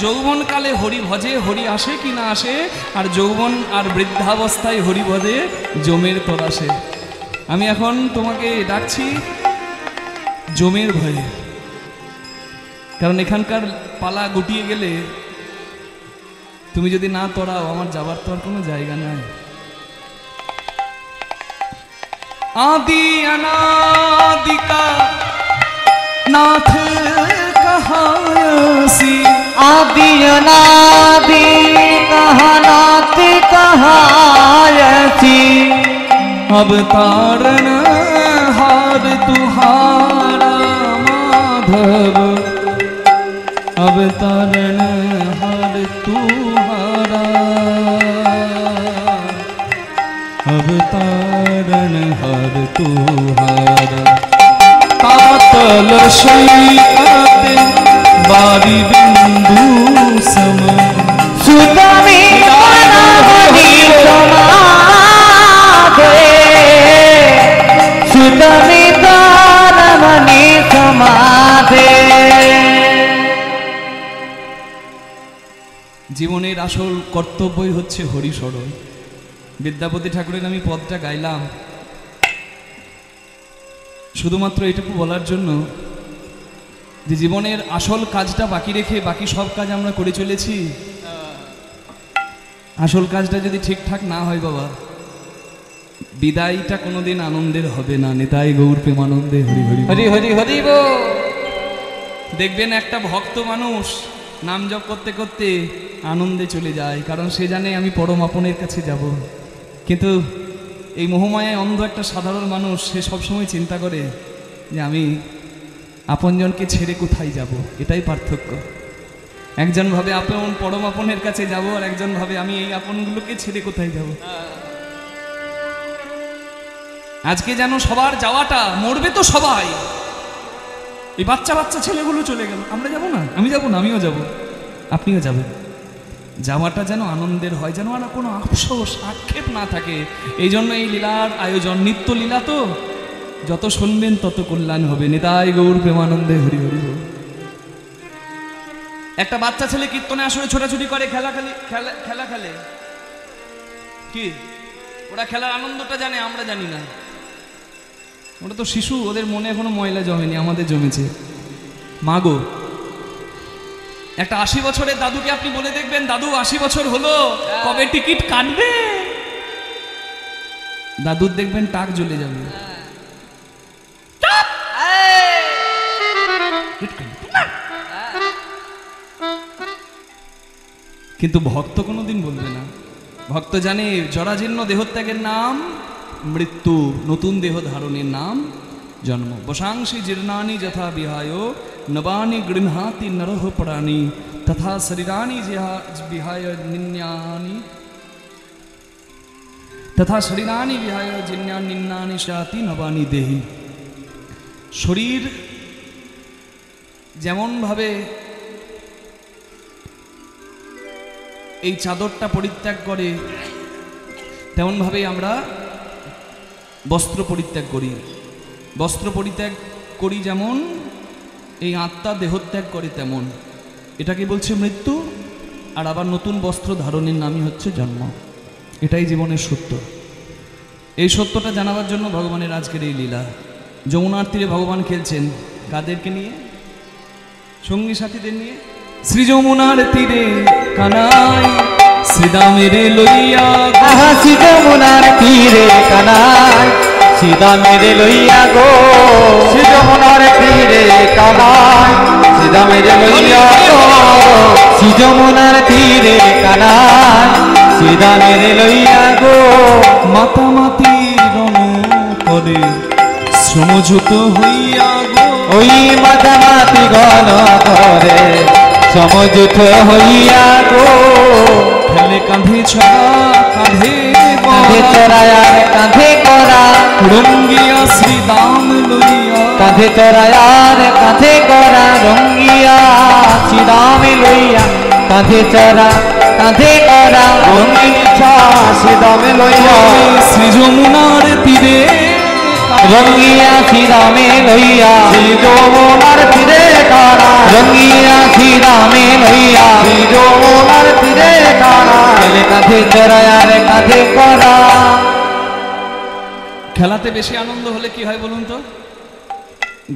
যৌবনকালে হরি ভজে হরি আসে কি না আসে, আর যৌবন আর বৃদ্ধাবস্থায় হরি ভজে জমের তর আসে। আমি এখন তোমাকে ডাকছি জমের ভয়ে, কারণ এখানকার পালা গুটিয়ে গেলে তুমি যদি না তরাও আমার যাবার তো আর কোনো জায়গা নাই। आदि अनादि का नाथ कहायसी, आदि अनादि कहा नाथ कहायसी, अवतारण हार तुहारा माधव, अवतारण हार तुहारा, अवतारण हार तुहारा। तातल शैकत बारी बिंदु सम, सुतमी कानमणि समाधे, सुतमी कानमणि समाधे। জীবনের আসল কর্তব্যই হচ্ছে হরিস্মরণ। বিদ্যাপতি ঠাকুরের আমি পদটা গাইলাম শুধুমাত্র এটুকু বলার জন্য যে জীবনের আসল কাজটা বাকি রেখে বাকি সব কাজ আমরা করে চলেছি। আসল কাজটা যদি ঠিকঠাক না হয় বাবা, বিদায়টা কোনোদিন আনন্দের হবে না। নিতাই গৌর প্রেমানন্দে হরি হরি হরি হরি হরি বল। দেখবেন একটা ভক্ত মানুষ নাম জপ করতে করতে আনন্দে চলে যায়, কারণ সে জানে আমি পরম আপনের কাছে যাব। কিন্তু এই মোহমায়ায় অন্ধ একটা সাধারণ মানুষ, সে সবসময় চিন্তা করে যে আমি আপনজনকে ছেড়ে কোথায় যাব। এটাই পার্থক্য। একজন ভাবে আপন পরম আপনের কাছে যাব, আর একজন ভাবে আমি এই আপনগুলোকে ছেড়ে কোথায় যাব। আজকে যেন সবার যাওয়াটা, মরবে তো সবাই, এই বাচ্চা বাচ্চা ছেলেগুলো চলে গেল, আমরা যাব না, আমি যাব না, আমিও যাব, আপনিও যাবেন। যাওয়াটা যেন আনন্দের হয়, যেন আর কোনো আফসোস আক্ষেপ না থাকে। এই জন্য এই লীলার আয়োজন, নিত্য লীলা তো, যত শুনবেন তত কল্যাণ হবে। নিতাই গৌর প্রেমানন্দে হরি হরি বল। একটা বাচ্চা ছেলে কীর্তনে আসলে ছোটাছুটি করে, খেলা খেলে কি, ওরা খেলার আনন্দটা জানে, আমরা জানি না। ওরা তো শিশু, ওদের মনে এখনো ময়লা জমেনি, আমাদের জমেছে। মাগো, একটা 80 বছরের দাদুকে আপনি বলে দেখবেন, দাদু 80 বছর হলো, কবে টিকিট কাটবে? দাদুর দেখবেন টাক জ্বলে যাবে। কিন্তু ভক্ত কোনোদিন বলবে না। ভক্ত জানে জরাজীর্ণ দেহত্যাগের নাম মৃত্যু, নতুন দেহ ধারণের নাম জন্ম। বসাংশি জীর্ণানি যথা বিহায় নবানি গৃহাতি নরহ প্রাণী, তথা শরীরানি বিহায় নিন্যানি, তথা শরীরানি বিহায় নিন্যানি শাতি নবানি দেহি। শরীর যেমনভাবে এই চাদরটা পরিত্যাগ করে, তেমনভাবেই আমরা বস্ত্র পরিত্যাগ করি। বস্ত্র পরিত্যাগ করি যেমন, এই আত্মা দেহত্যাগ করে তেমন। এটাকে বলছে মৃত্যু, আর আবার নতুন বস্ত্র ধারণের নামই হচ্ছে জন্ম। এটাই জীবনের সত্য। এই সত্যটা জানাবার জন্য ভগবানের আজকের এই লীলা। যমুনার তীরে ভগবান খেলছেন কাদেরকে নিয়ে? সঙ্গী সাথীদের নিয়ে। শ্রী যমুনার তীরে কানাই শ্রীদামের লইয়া, শ্রী যমুনার তীরে কানাই শ্রীদামের লইয়া গো, শ্রী যমুনার তীরে কানাই শ্রীদামের লইয়া গো, শ্রী যমুনার তীরে কানাই শ্রীদামের লইয়া গো। মাতামাতির রণ করে শ্রমযুত হইয়া গো, ওই মাতামাতি গণ করে সমযুত হইয়া গো। খেলে কাঁধে ছড়া কাঁধে কাঁধে চড়ায়ার কাঁধে করা, রঙ্গিয়া শ্রীদাম লইয়া, কাঁধে চড়ায়ার কাঁধে করা, রঙ্গিয়া শ্রীদামে লইয়া, কাঁধে চড়া কাঁধে করা, রঙিন শ্রীদামে লইয়া, শ্রী যমুনার তীরে রঙ্গিয়া শ্রীদামে লইয়া, শ্রী যমুনার তীরে কারা, রঙ্গিয়া শ্রীদামে লইয়া, শ্রী যমুনার তীরে কারা, কাঁধে চড়ায়ার কাঁধে করা। খেলাতে বেশি আনন্দ হলে কি হয় বলুন তো?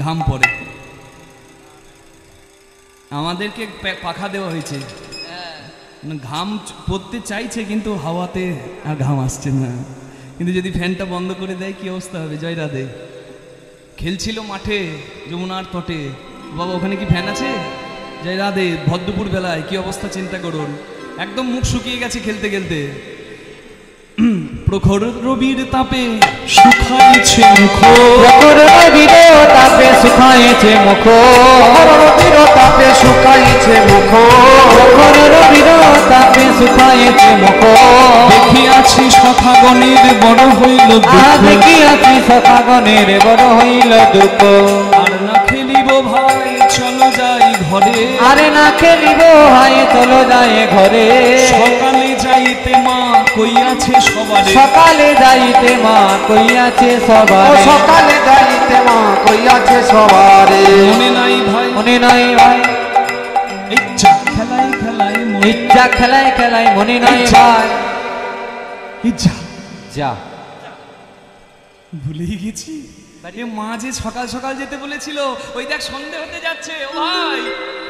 ঘাম পড়ে। আমাদেরকে পাখা দেওয়া হয়েছে, ঘাম পড়তে চাইছে কিন্তু হাওয়াতে আর ঘাম আসছে না। কিন্তু যদি ফ্যানটা বন্ধ করে দেয় কি অবস্থা হবে? জয় রাধে। খেলছিল মাঠে যমুনার তটে, বাবা ওখানে কি ফ্যান আছে? জয় রাধে। ভদ্রপুর বেলায় কি অবস্থা চিন্তা করুন, একদম মুখ শুকিয়ে গেছে খেলতে খেলতে। প্রখর রবির তাপে শুকাইছে মুখ, প্রখর রবির তাপে শুকাইছে মুখ, প্রখর রবির তাপে শুকাইছে মুখ, প্রখর রবির তাপে শুকাইছে মুখ। দেখিয়াছি সখাগণের বড় হইল দুঃখ, দেখিয়াছি সখাগণের বড় হইল দুঃখ। আর না খেলিব ভাই চলো যাই ঘরে, আরে না খেলিব ভাই চলো যাই ঘরে। সকালে যাইতে মা কইয়াছে সবারে, সকালে যাইতে মা কইয়াছে সবারে, সকালে যাইতে মা কইয়াছে সবারে। মনে নাই ভাই, মনে নাই ভাই, ইচ্ছা খেলাই খেলাই মনে, ইচ্ছা খেলায় খেলায় মনে নাই ভাই। ইচ্ছা যা ভুলেই গেছি। এ মা যে সকাল সকাল যেতে বলেছিল, ওই দেখ সন্ধে হতে যাচ্ছে। ও ভাই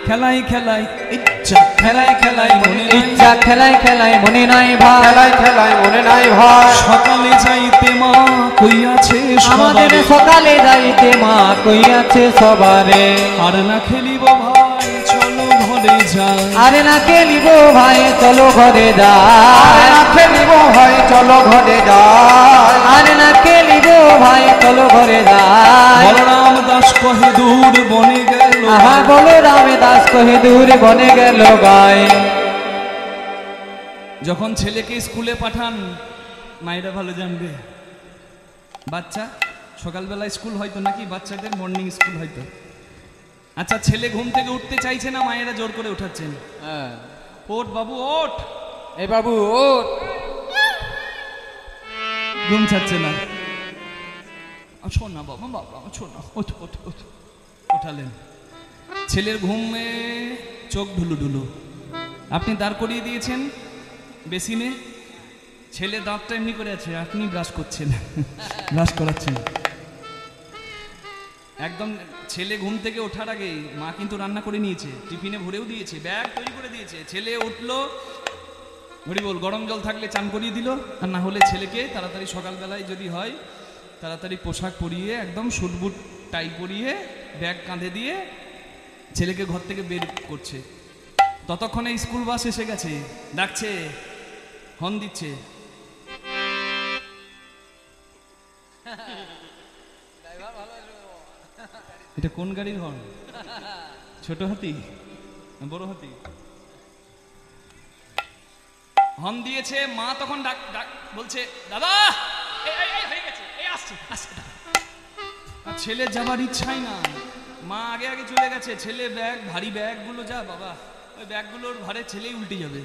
খেলাই খেলাই ইচ্ছা খেলাই খেলাই মনে নাই, ইচ্ছা খেলায় খেলায় মনে নাই ভাই। খেলায় খেলায় মনে নাই ভাই। সকালে যাইতে মা কইয়াছে আমাদের সবারে, সকালে যাইতে মা কইয়াছে সবারে। আর না খেলিব ভাই চলো ঘরে যাই, আরে না খেলিব ভাই চলো ঘরে আরে যাই, না খেলিব ভাই চলো ঘরে যাই। আরে না খেলিব ভাই চলো ঘরে যাই। বলরাম দাস কহে দূর বনে গেল, আহা বলো রামে দাস কহে দূরে বনে গেল গায়। যখন ছেলেকে স্কুলে পাঠান মায়েরা ভালো জানবে, বাচ্চা সকালবেলা স্কুল হয়তো নাকি, বাচ্চাদের মর্নিং স্কুল হয়তো। আচ্ছা ছেলে ঘুম থেকে উঠতে চাইছে না, মায়েরা জোর করে উঠাচ্ছেন, ওঠ বাবু ওঠ, এই বাবু ও ঘুম ছাড়ছে না। শোন না বাবা, বাবা শোন না, ওঠ ওঠ ওঠ। উঠালেন, ছেলের ঘুমে চোখ ঢুলু ঢুলু, আপনি দাঁড় করিয়ে দিয়েছেন বেসিনে, ছেলে দাঁতটা এমনি করে আছে, আপনি ব্রাশ করছেন, ব্রাশ করাচ্ছেন। একদম ছেলে ঘুম থেকে ওঠার আগেই মা কিন্তু রান্না করে নিয়েছে, টিফিনে ভরেও দিয়েছে, ব্যাগ তৈরি করে দিয়েছে। ছেলে উঠলো, হরি বল, গরম জল থাকলে চান করিয়ে দিল, আর না হলে ছেলেকে তাড়াতাড়ি সকালবেলায় যদি হয় তাড়াতাড়ি পোশাক পরিয়ে একদম সুটবুট টাই পরিয়ে ব্যাগ কাঁধে দিয়ে ছেলেকে ঘর থেকে বের করছে। ততক্ষণে স্কুল বাস এসে গেছে, ডাকছে, হর্ন দিচ্ছে। এটা কোন গাড়ির হর্ন? ছোট হাতি না বড় হাতি? হর্ন দিয়েছে। মা তখন ডাক ডাক বলছে, দাদা হয়ে গেছে, এই আসছে আসছে। আর ছেলে যাবার ইচ্ছাই না, মা আগে আগে চলে গেছে। ছেলে ব্যাগ, ভারী ব্যাগগুলো, যা বাবা ওই ব্যাগগুলোর ভারে ছেলেই উল্টে যাবে,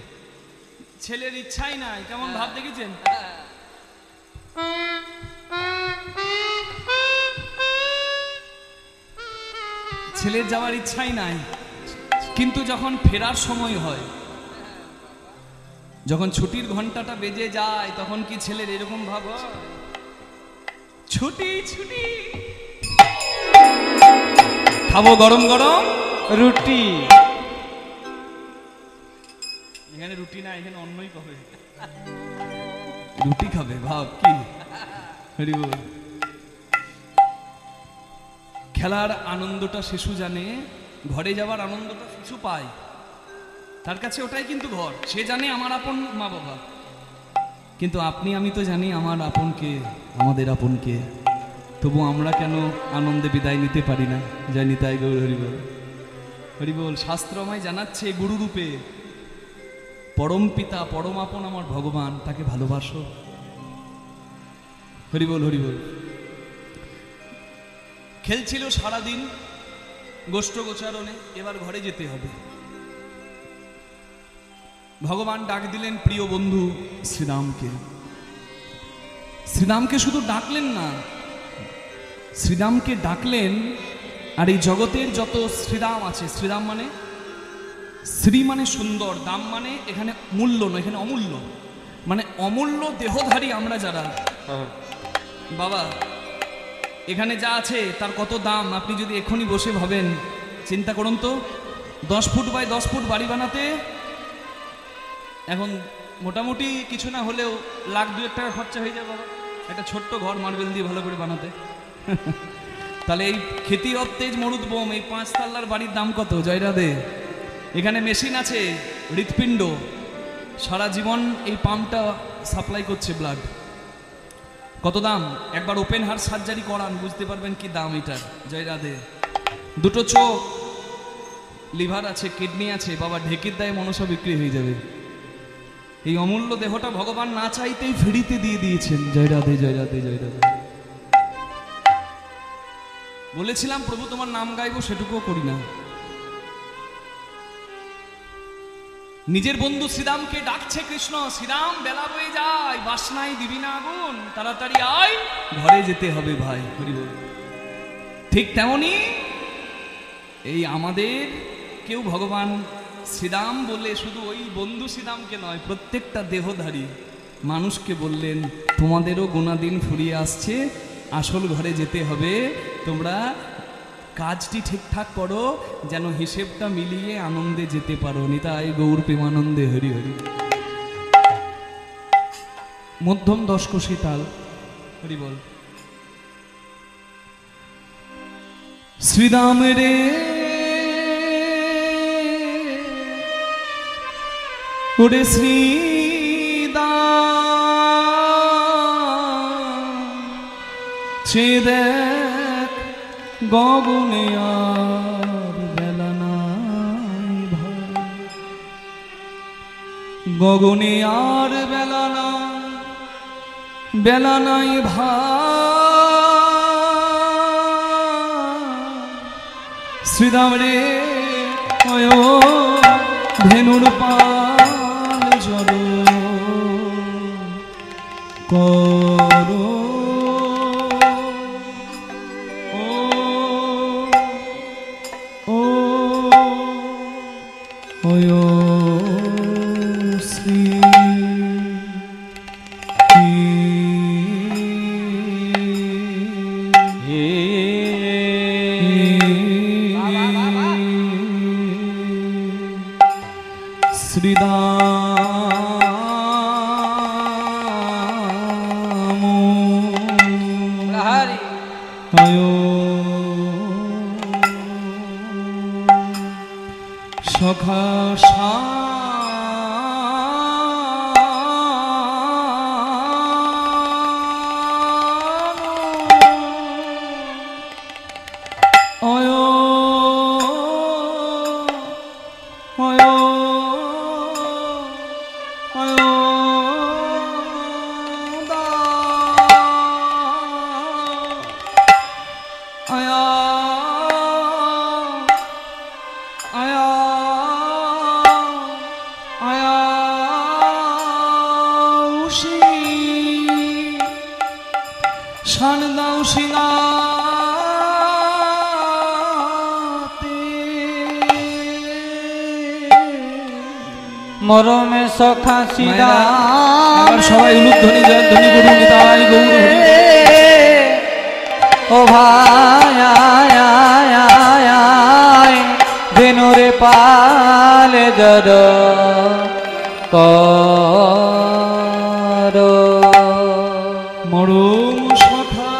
ছেলের ইচ্ছাই নাই। কেমন ভাব দেখেছেন? ছেলের যাওয়ার ইচ্ছাই নাই, কিন্তু যখন ফেরার সময় হয়, যখন ছুটির ঘন্টাটা বেজে যায়, তখন কি ছেলের এরকম ভাব? ছুটি ছুটি, খাবো গরম গরম রুটি। এখানে রুটি না, এখানে অন্যই পাবে, রুটি খাবে, ভাব কি? হরি বল। খেলার আনন্দটা শিশু জানে, ঘরে যাওয়ার আনন্দটা শিশু পায়, তার কাছে ওটাই কিন্তু ঘর। সে জানে আমার আপন মা বাবা, কিন্তু আপনি আমি তো জানি আমার আপন কে, আমাদের আপন কে। তবু আমরা কেন আনন্দে বিদায় নিতে পারি না? জয় নিতাই গৌর হরি বল। হরি বল। শাস্ত্র আমায় জানাচ্ছে গুরু রূপে পরম পিতা, পরম আপন আমার ভগবান, তাকে ভালোবাসো। হরি বল হরি বল। খেলছিল সারাদিন গোষ্ঠ গোচারণে, এবার ঘরে যেতে হবে। ভগবান ডাক দিলেন প্রিয় বন্ধু শ্রীরামকে। শ্রীরামকে শুধু ডাকলেন না, শ্রীরামকে ডাকলেন। আর এই জগতের যত শ্রীরাম আছে, শ্রীরাম মানে, শ্রী মানে সুন্দর, দাম মানে এখানে মূল্য নয়, এখানে অমূল্য, মানে অমূল্য দেহধারী আমরা যারা, বাবা এখানে যা আছে তার কত দাম আপনি যদি এখনই বসে ভাবেন, চিন্তা করুন তো। 10 ফুট বাই 10 ফুট বাড়ি বানাতে এখন মোটামুটি কিছু না হলেও লাখ 2 টাকা খরচা হয়ে যায় বাবা। একটা ছোট্ট ঘর মার্বেল দিয়ে ভালো করে বানাতে। তাহলে এই খেতি অফ তেজ মরুদ বোম, এই 5 তাল্লার বাড়ির দাম কত জয়রাধে? এখানে মেশিন আছে, হৃৎপিণ্ড, সারা জীবন এই পাম্পটা সাপ্লাই করছে ব্লাড। কত দাম? একবার ওপেন হার্ট সার্জারি করান, বুঝতে পারবেন কি দাম এটার জয়রাধে। দুটো চোখ, লিভার আছে, কিডনি আছে, বাবা ঢেকির দায়ে মনসা বিক্রি হয়ে যাবে। এই অমূল্য দেহটা ভগবান না চাইতেই ফ্রিতে দিয়ে দিয়েছেন। জয়রাধে জয়রাধে জয়রাধে। বলেছিলাম প্রভু তোমার নাম গাইবো, সেটুকুও করি না। নিজের বন্ধু শ্রীরামকে ডাকছে কৃষ্ণ, শ্রীরাম বেলা বয়ে যায়, বাসনায় দিবি না আগুন, তাড়াতাড়ি আয়, ঘরে যেতে হবে ভাই। হরি বল। ঠিক তেমনি এই আমাদের কেউ ভগবান শ্রীরাম বলে শুধু ওই বন্ধু শ্রীরামকে নয়, প্রত্যেকটা দেহধারী মানুষকে বললেন তোমাদেরও গোনাদিন ফুরিয়ে আসছে, আসল ঘরে যেতে হবে, তোমরা কাজটি ঠিকঠাক করো যেন হিসেবটা মিলিয়ে আনন্দে যেতে পারো। নিতাই গৌর প্রেমানন্দে হরি হরি। মধ্যম দশকোষী তাল। হরি বল। শ্রীরাম রে ওরে শ্রীদাম, সে দেখ গগনে আর বেলা নাই ভাই, গগনে আর বেলা নাই ভাই। শ্রীরাম রে অয় ধেনুর পাল জল করো, ও অয় শ্রী শ্রীদাম অয় সখা অয় অয় অয় দা আয়া আয়া আয়া উশি শান দাও শিলাতে মরমে সখা শ্রীরাম, সবাই উলুধ্বনি জয়ধ্বনি গুরু নিতাই গৌর হরি। ও ভাই আয় আয় আয় আয়, ধেনুরে পাল জর করো। মরম সখা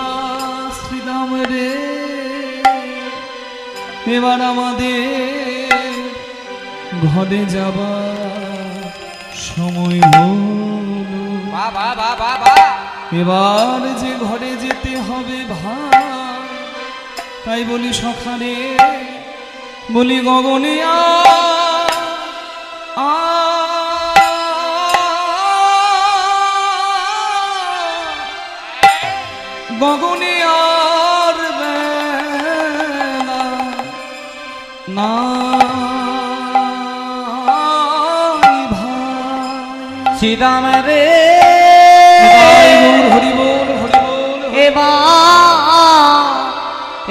শ্রীরাম রে, এবার আমাদের ঘরে যাবার সময় হলো। বাবা বাবা বাবা, এবার যে ঘরে যেতে হবে ভাই, তাই বলি সখারে, বলি গগনিয়া গগনিয়ার বেলা নাই ভাই। শ্রীরাম রে নিতাই গৌর হরি বল হরি বল।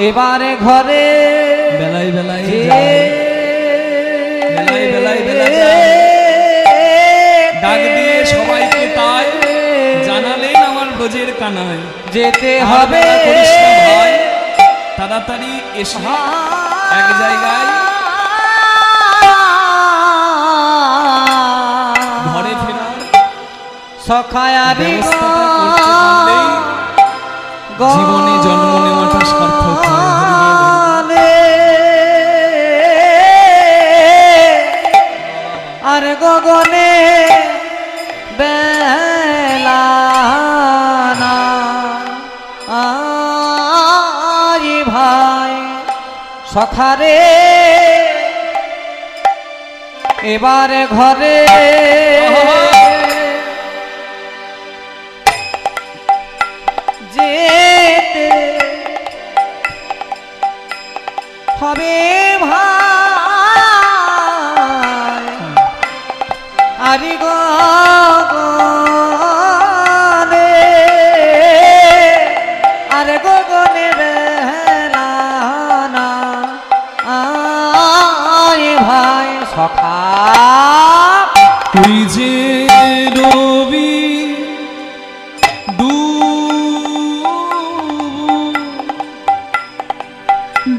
এবারে ঘরে বেলায় বেলায় যে যায়, বেলায় বেলায় বেলা যায়। ডাক দিয়ে সবাইকে তাই জানালেন আমার ব্রজের কানায়, যেতে আর হবে বেলা করিস না ভাই, তাড়াতাড়ি এসে এক জায়গায় ঘরে ফেরার সখায়ারি ব্যবস্থাটা করতে পারলেই জীবনে জন্ম নেওয়াটা সার্থক হয়। হরি বল। আর গগনে বেলা না আই ভাই সখারে এবারে ঘরে যেতে হবে ভাই আরি গগনে আরে গগনে বেলা না আই ভাই সখা তুই যে রবি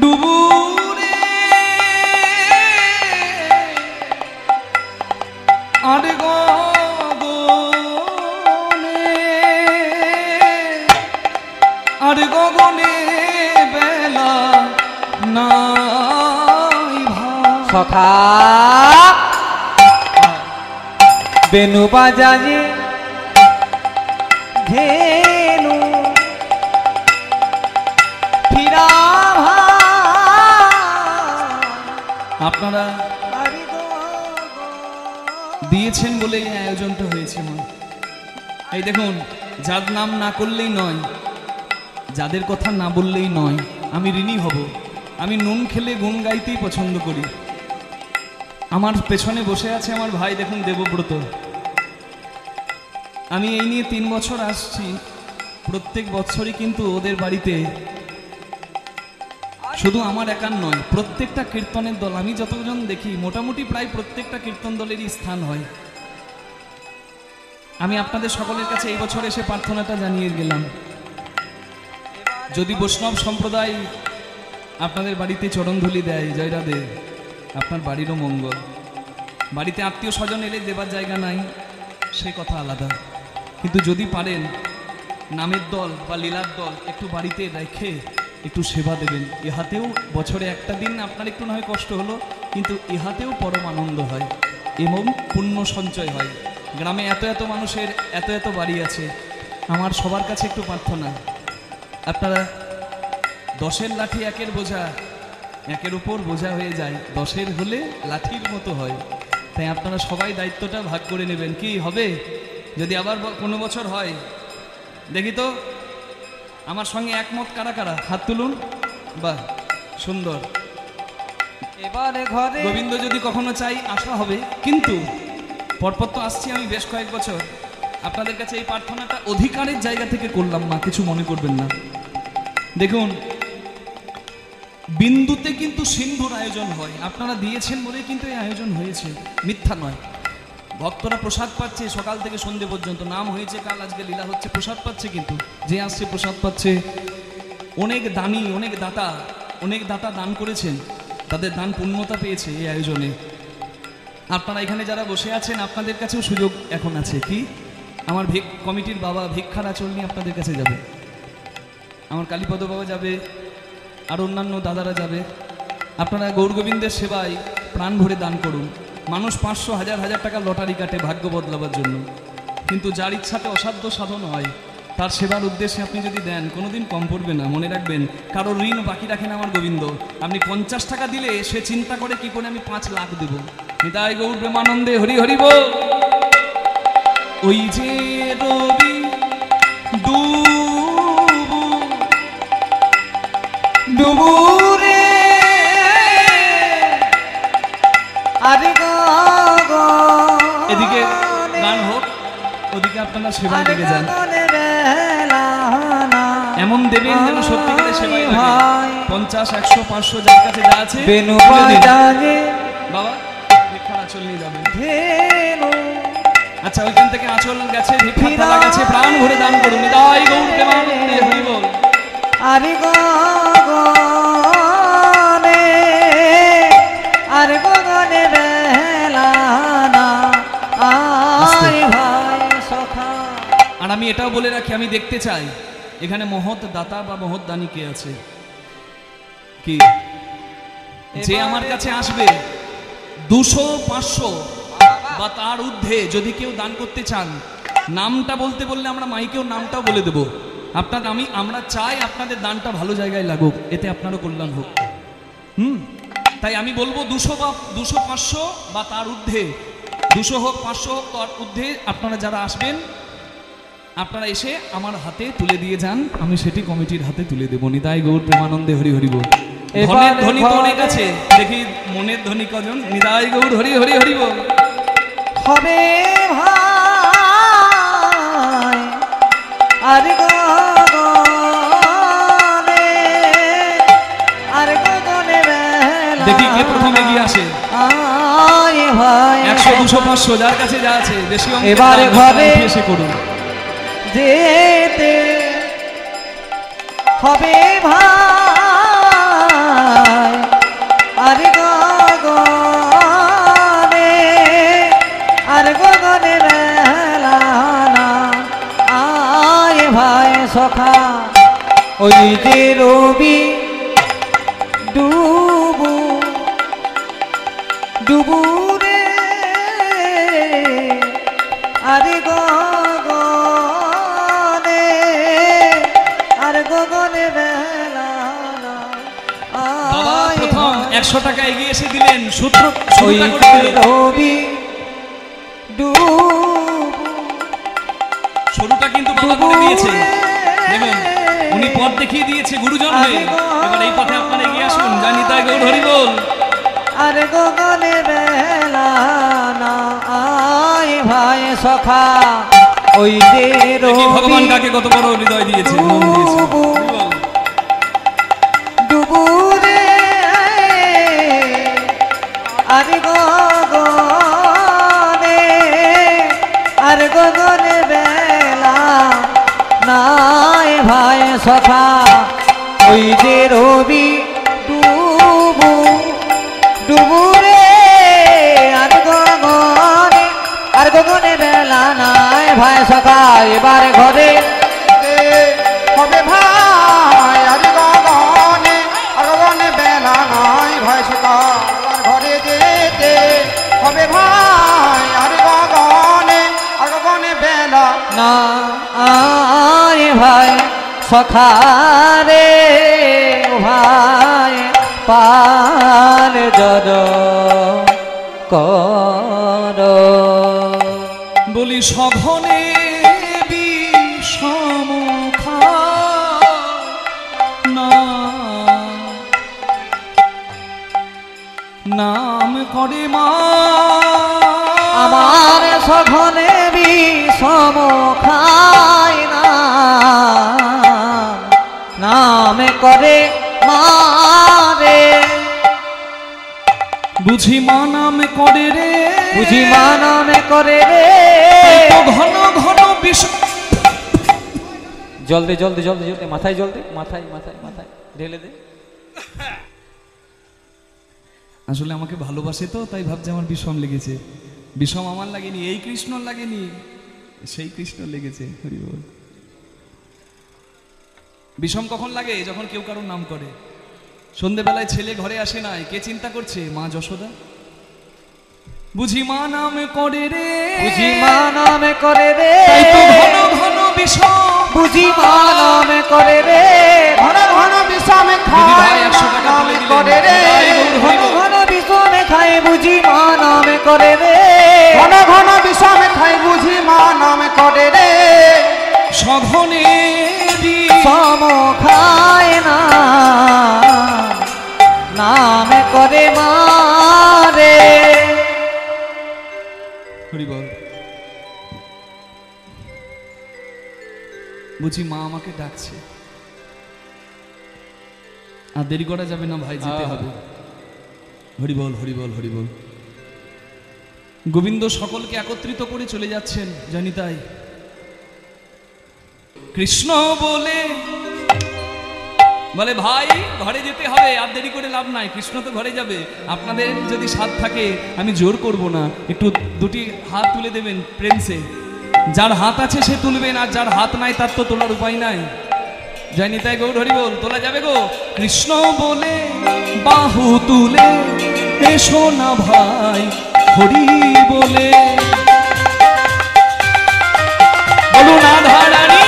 ডুবু রে আরে গগনে আরে গগনে বেলা নাই ভাই সখা বেনু বাজাজি ধেনু ফিরা আপনারা দিয়েছেন বলে এই আয়োজনটা হয়েছে মা। এই দেখুন, যার নাম না করলেই নয়, যাদের কথা না বললেই নয়, আমি ঋণী হব। আমি নুন খেলে গুণ গাইতেই পছন্দ করি। আমার পেছনে বসে আছে আমার ভাই, দেখুন দেবব্রত। আমি এই নিয়ে 3 বছর আসছি। প্রত্যেক বছরই কিন্তু ওদের বাড়িতে শুধু আমার একার নয়, প্রত্যেকটা কীর্তনের দল, আমি যতজন দেখি মোটামুটি প্রায় প্রত্যেকটা কীর্তন দলেরই স্থান হয়। আমি আপনাদের সকলের কাছে এই বছর এসে প্রার্থনাটা জানিয়ে গেলাম, যদি বৈষ্ণব সম্প্রদায় আপনাদের বাড়িতে চরণধুলি দেয়, জয়রাধে, আপনার বাড়িরও মঙ্গল। বাড়িতে আত্মীয় স্বজন এলে দেবার জায়গা নাই, সে কথা আলাদা, কিন্তু যদি পারেন নামের দল বা লীলার দল একটু বাড়িতে রেখে একটু সেবা দেবেন। ইহাতেও বছরে একটা দিন আপনার একটু না হয় কষ্ট হলো, কিন্তু ইহাতেও পরম আনন্দ হয় এবং পুণ্য সঞ্চয় হয়। গ্রামে এত এত মানুষের এত এত বাড়ি আছে, আমার সবার কাছে একটু প্রার্থনা, আপনারা 10-এর লাঠি 1-এর বোঝা, 1-এর উপর বোঝা হয়ে যায়, 10-এর হলে লাঠির মতো হয়। তাই আপনারা সবাই দায়িত্বটা ভাগ করে নেবেন। কি হবে যদি আবার কোনো বছর হয়? দেখি তো আমার সঙ্গে একমত কারা কারা, হাত তুলুন। বাহ, সুন্দর। এবারে ঘরে গোবিন্দ যদি কখনো চাই আসা হবে, কিন্তু পরপর তো আসছি আমি বেশ কয়েক বছর। আপনাদের কাছে এই প্রার্থনাটা অধিকারের জায়গা থেকে করলাম, মা কিছু মনে করবেন না। দেখুন, বিন্দুতে কিন্তু সিন্ধুর আয়োজন হয়, আপনারা দিয়েছেন বলে কিন্তু এই আয়োজন হয়েছে, মিথ্যা নয়। ভক্তরা প্রসাদ পাচ্ছে সকাল থেকে সন্ধ্যে পর্যন্ত, নাম হয়েছে কাল, আজকে লীলা হচ্ছে, প্রসাদ পাচ্ছে, কিন্তু যে আসছে প্রসাদ পাচ্ছে। অনেক দানি, অনেক দাতা দান করেছেন, তাদের দান পূর্ণতা পেয়েছে এই আয়োজনে। আপনারা এখানে যারা বসে আছেন, আপনাদের কাছেও সুযোগ এখন আছে। কি আমার কমিটির বাবা ভিক্ষার আচল নিয়ে আপনাদের কাছে যাবে, আমার কালীপদ বাবা যাবে, আর অন্যান্য দাদারা যাবে। আপনারা গৌরগোবিন্দের সেবায় প্রাণ ভরে দান করুন। মানুষ 500, 1000 টাকা লটারি কাটে ভাগ্য বদলাবার জন্য, কিন্তু যার ইচ্ছাতে অসাধ্য সাধন হয়, তার সেবার উদ্দেশ্যে আপনি যদি দেন কোনোদিন কম পড়বে না। মনে রাখবেন, কারো ঋণ বাকি রাখেন আমার গোবিন্দ। আপনি 50 টাকা দিলে সে চিন্তা করে কি করে আমি 5 লাখ দেব। নিতাই গৌর প্রেমানন্দে হরি হরি বল। ওই যে রবি ডুবুরে আরে এদিকে গান হোক, ওদিকে আপনারা সেবায় লেগে যান। এমন দেবেন যেন সত্যিকারে সেবায় লাগে। 50, 100, 500 যার কাছে যা আছে বাবা ভিক্ষার আঁচল নিয়ে যাবেন। আচ্ছা, ওইখান থেকে আঁচল গেছে, ভিক্ষার থালা গেছে, প্রাণ ভরে দান করুন। নিতাই গৌর প্রেমানন্দে হরি বল। আরে গগনে আরে গগনে বেলা না আই ভাই সখা। আর আমি এটাও বলে রাখি, আমি দেখতে চাই এখানে মহৎ দাতা বা মহৎ দানী কে আছে? কি যে আমার কাছে আসবে 200, 500 বা তার ঊর্ধ্বে যদি কেউ দান করতে চান, নামটা বলতে বললে আমরা মাইকেও নামটাও বলে দেব। আমরা চাই আপনাদের দানটা ভালো জায়গায় লাগুক, এতে আপনারও কল্যাণ হোক। তাই আমি বলবো 200 বা 200, 500 বা তার ঊর্ধ্বে, 200 হোক 500 হোক তার ঊর্ধ্বে আপনারা যারা আসবেন, আপনারা এসে আমার হাতে তুলে দিয়ে যান, আমি সেটি কমিটির হাতে তুলে দেবো। নিতাই গৌর প্রেমানন্দে হরি হরি বল। ধনের ধ্বনি তো অনেক আছে, দেখি মনের ধ্বনি কজন? নিতাই গৌর হরি হরি হরি বল। হবে ভাই আর গগনে, আর গগনে বেলা। দেখি কে প্রথম এগিয়ে আসে। আয় ভাই 100, 200, 500 যার কাছে যা আছে, বেশি অঙ্কের এবারে দান ঘরে এসে করুন। যেতে হবে ভাই আর গগনে, আর গগনে বেলা না। আয় ভাই সখা ওই যে রবি ডুবু ডুবু রে, আরে গগনে, আর গগনে বেলা না। বাবা প্রথম 100 টাকা এগিয়ে এসে দিলেন, সূত্র ওই শুরুটা করে দিলেন। রবি ডুবু শুরুটা কিন্তু বাবা করে দিয়েছে। দেখুন উনি পথ দেখিয়ে দিয়েছে গুরুজন হয়ে। এবার এই পথে আপনারা এগিয়ে আসুন। জানি তাই গৌর হরি বল। আর গগনে বেলা না। আয় ভাই সখা ওই যে দেখি ভগবান রবি কাকে কত বড় হৃদয় দিয়েছে, মন দিয়েছে। হরি বল। ডুবু রে, আর গগনে, আর গগনে বেলা নাই ভাই সখা ওই যে রবি ডুবু ডুবু রে, আর গগনে, আর গগনে বেলা নাই ভাই সখা। এবার ঘরে হবে ভাই আর গগনে, আর গগনে বেলা নয় ভাই সকাল। আর ঘরে যেতে হবে ভাই আর গগনে, আর গগনে বেলা না। আয় ভাই সখা রে ভাই পাল জর কর। বলি সঘনে বিষম না, নাম করে মা আমার সঘনে বিষম খায় না, নামে করে মারে। বুঝি মা নাম করে রে, বুঝি মা নামে করে রে। তো ঘন ঘন বিষ। জলদি জলদি জলদি জলদি মাথায় জলদি, মাথায় মাথায় মাথায় ঢেলে দে। আসলে আমাকে ভালোবাসে তো, তাই ভাবছে আমার বিষম লেগেছে। বিষম আমার লাগেনি, এই কৃষ্ণ লাগেনি, সেই কৃষ্ণ লেগেছে। হরি বল। বিষম কখন লাগে? যখন কেউ কারোর নাম করে। সন্ধেবেলায় ছেলে ঘরে আসে নাই, কে চিন্তা করছে? মা যশোদা। বুঝি মা নাম করে রে, বুঝি মা নামে করে রে। তাই তো ঘন ঘন বিষম। বুঝি মা নামে করে রে। ঘন ঘন বিষমে দিদি খায় ভাই 100 টাকা তুলে দিলেন। করে রে। ঘন ঘন বিষমে খায় বুঝি মা নামে করে রে। ঘন ঘন বিষমে খাই বুঝি মা নামে করে রে। সঘনে সম খায় না, নামে করে মারে। হরি বল। বুঝি মা আমাকে ডাকছে, আর দেরি করা যাবে না ভাই, যেতে হবে। হরি বল হরি বল হরি বল। গোবিন্দ সকলকে একত্রিত করে চলে যাচ্ছেন, জানি তাই। কৃষ্ণ বলে বলে ভাই ঘরে যেতে হবে, আর দেরি করে লাভ নাই, কৃষ্ণ তো ঘরে যাবে। আপনাদের যদি সাধ থাকে আমি জোর করব না, একটু দুটি হাত তুলে দেবেন প্রেমসে। যার হাত আছে সে তুলবেন, আর যার হাত নাই তার তো তোলার উপায় নাই। জয় নিতাই গৌর হরি বল। তোলা যাবে গো? কৃষ্ণ বলে বাহু তুলে এসো না ভাই হরি বলে, বলুন আধারানী।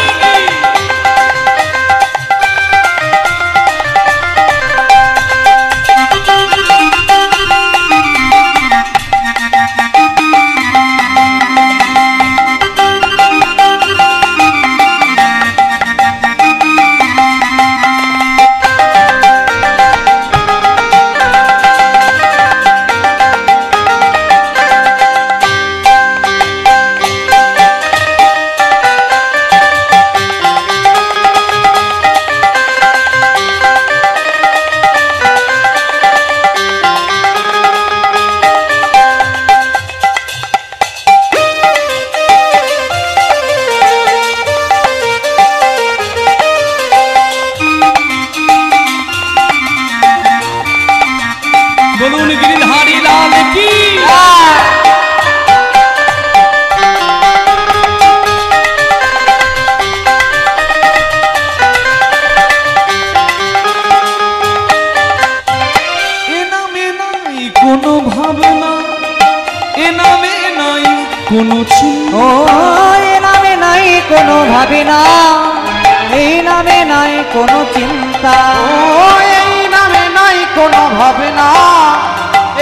বলুন গিরিধারী লাল কি। এ নামে নাই কোনো ভাবনা, এ নামে নাই কোনো চিহ্ন, ও এ নামে নাই কোনো ভাবনা, এই নামে নাই কোনো চিন্তা, ও এই নামে নাই কোনো ভাবনা,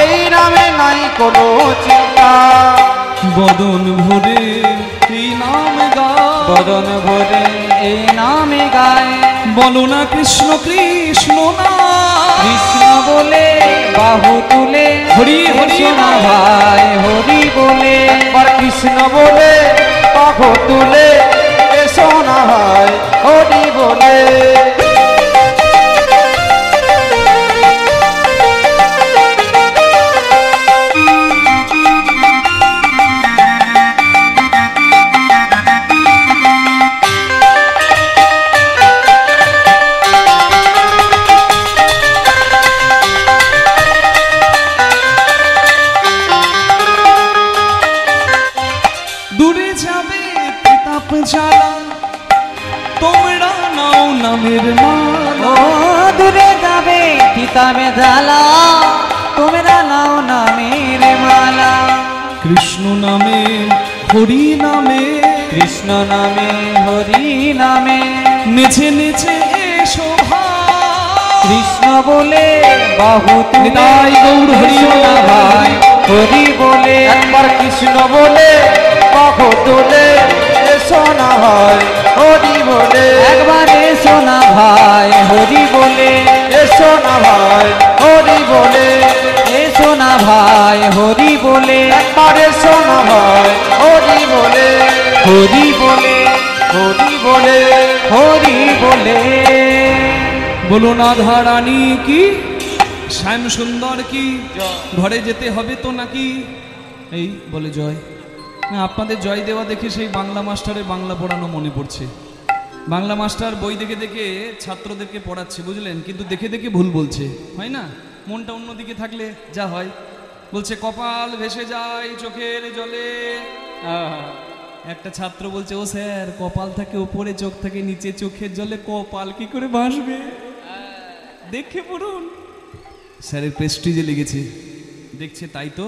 এই নামে নাই কোনো চিন্তা। বদন ভরে এই নাম গায়, বদন ভরে এই নামে গায়, বলো না কৃষ্ণ কৃষ্ণ না, কৃষ্ণ বলে বাহু তুলে হরি হরি এসো না ভাই হরি বলে, একবার কৃষ্ণ বলে বাহু তুলে এসো না ভাই হরি বলে। দূরে যাবে তাপ জ্বালা, তোমরা নাও নামের মালা, ও দূরে যাবে কিতাবে জ্বালা, তোমরা নাও নামের মালা, কৃষ্ণ নামে হরি নামে, কৃষ্ণ নামে হরি নামে, নেচে নেচে এসো ভাই, কৃষ্ণ বলে বাহু তুলে নিতাই গৌর হরি এসো না ভাই হরি বলে, একবার কৃষ্ণ বলে বাহু তুলে এসো না ভাই হরি বলে। একবার এসো না ভাই হরি বলে, এসো না ভাই হরি বলে। এসো না ভাই হরি বলে, একবার এসো না ভাই হরি বলে। হরি বলে হরি বলে। হরি বলে। বলুন আধারানী কি, শ্যাম সুন্দর কি, ঘরে যেতে হবে তো নাকি, এই বলে জয়। না, আপনাদের জয় দেওয়া দেখে সেই বাংলা মাস্টারের বাংলা পড়ানো মনে পড়ছে। বাংলা মাস্টার বই দেখে দেখে ছাত্রদেরকে পড়াচ্ছে, বুঝলেন, কিন্তু দেখে দেখে ভুল বলছে, হয় না? মনটা অন্যদিকে থাকলে যা হয়। বলছে কপাল ভেসে যায় চোখের জলে, একটা ছাত্র বলছে ও স্যার, কপাল থাকে উপরে চোখ থাকে নিচে, চোখের জলে কপাল কি করে ভাসবে, দেখে পড়ুন। স্যারের প্রেস্টিজে লেগেছে, দেখছে তাই তো,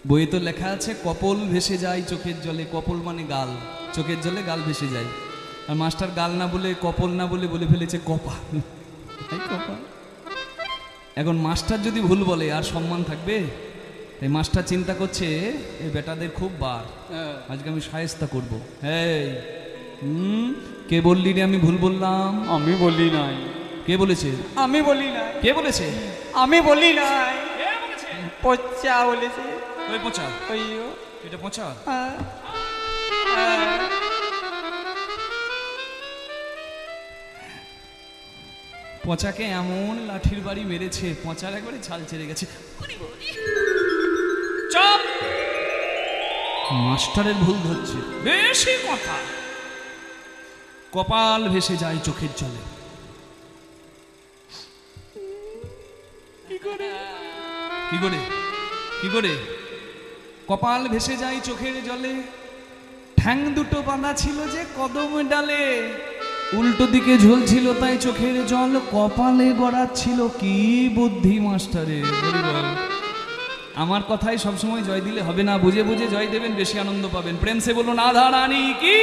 বইয়ে তো লেখা আছে কপল ভেসে যায় চোখের জলে, কপল মানে গাল, চোখের জলে গাল ভেসে যায়। আর মাস্টার গাল না বলে কপল না বলে বলে ফেলেছে কপাল। এই কপাল। এখন মাস্টার যদি ভুল বলে আর সম্মান থাকবে? এই মাস্টার চিন্তা করছে এই বেটাদের খুব বার, আজকে আমি শায়েস্তা করব। এই কে বললি রে আমি ভুল বললাম? আমি বলি নাই। কে বলেছে? আমি বলি নাই। কে বলেছে? আমি বলি নাই। পচা বলেছে। ওই পচা, ওইও এটা পচা। পচাকে এমন লাঠির বাড়ি মেরেছে, পচার একবারে ছাল ছেড়ে গেছে। চুপ! মাস্টারের ভুল ধরছে, বেশি কথা। কপাল ভেসে যায় চোখের জলে। কি করে কি করে কপাল ভেসে যায় চোখের জলে? ঠ্যাং দুটো বাঁধা ছিল যে কদম ডালে, উল্টো দিকে ঝুলছিল তাই চোখের জল কপালে গড়াচ্ছিল, কি বুদ্ধি মাস্টারে। আমার কথাই সবসময় জয় দিলে হবে না, বুঝে বুঝে জয় দেবেন, বেশি আনন্দ পাবেন। প্রেম সে বলুন রাধা রানী কি।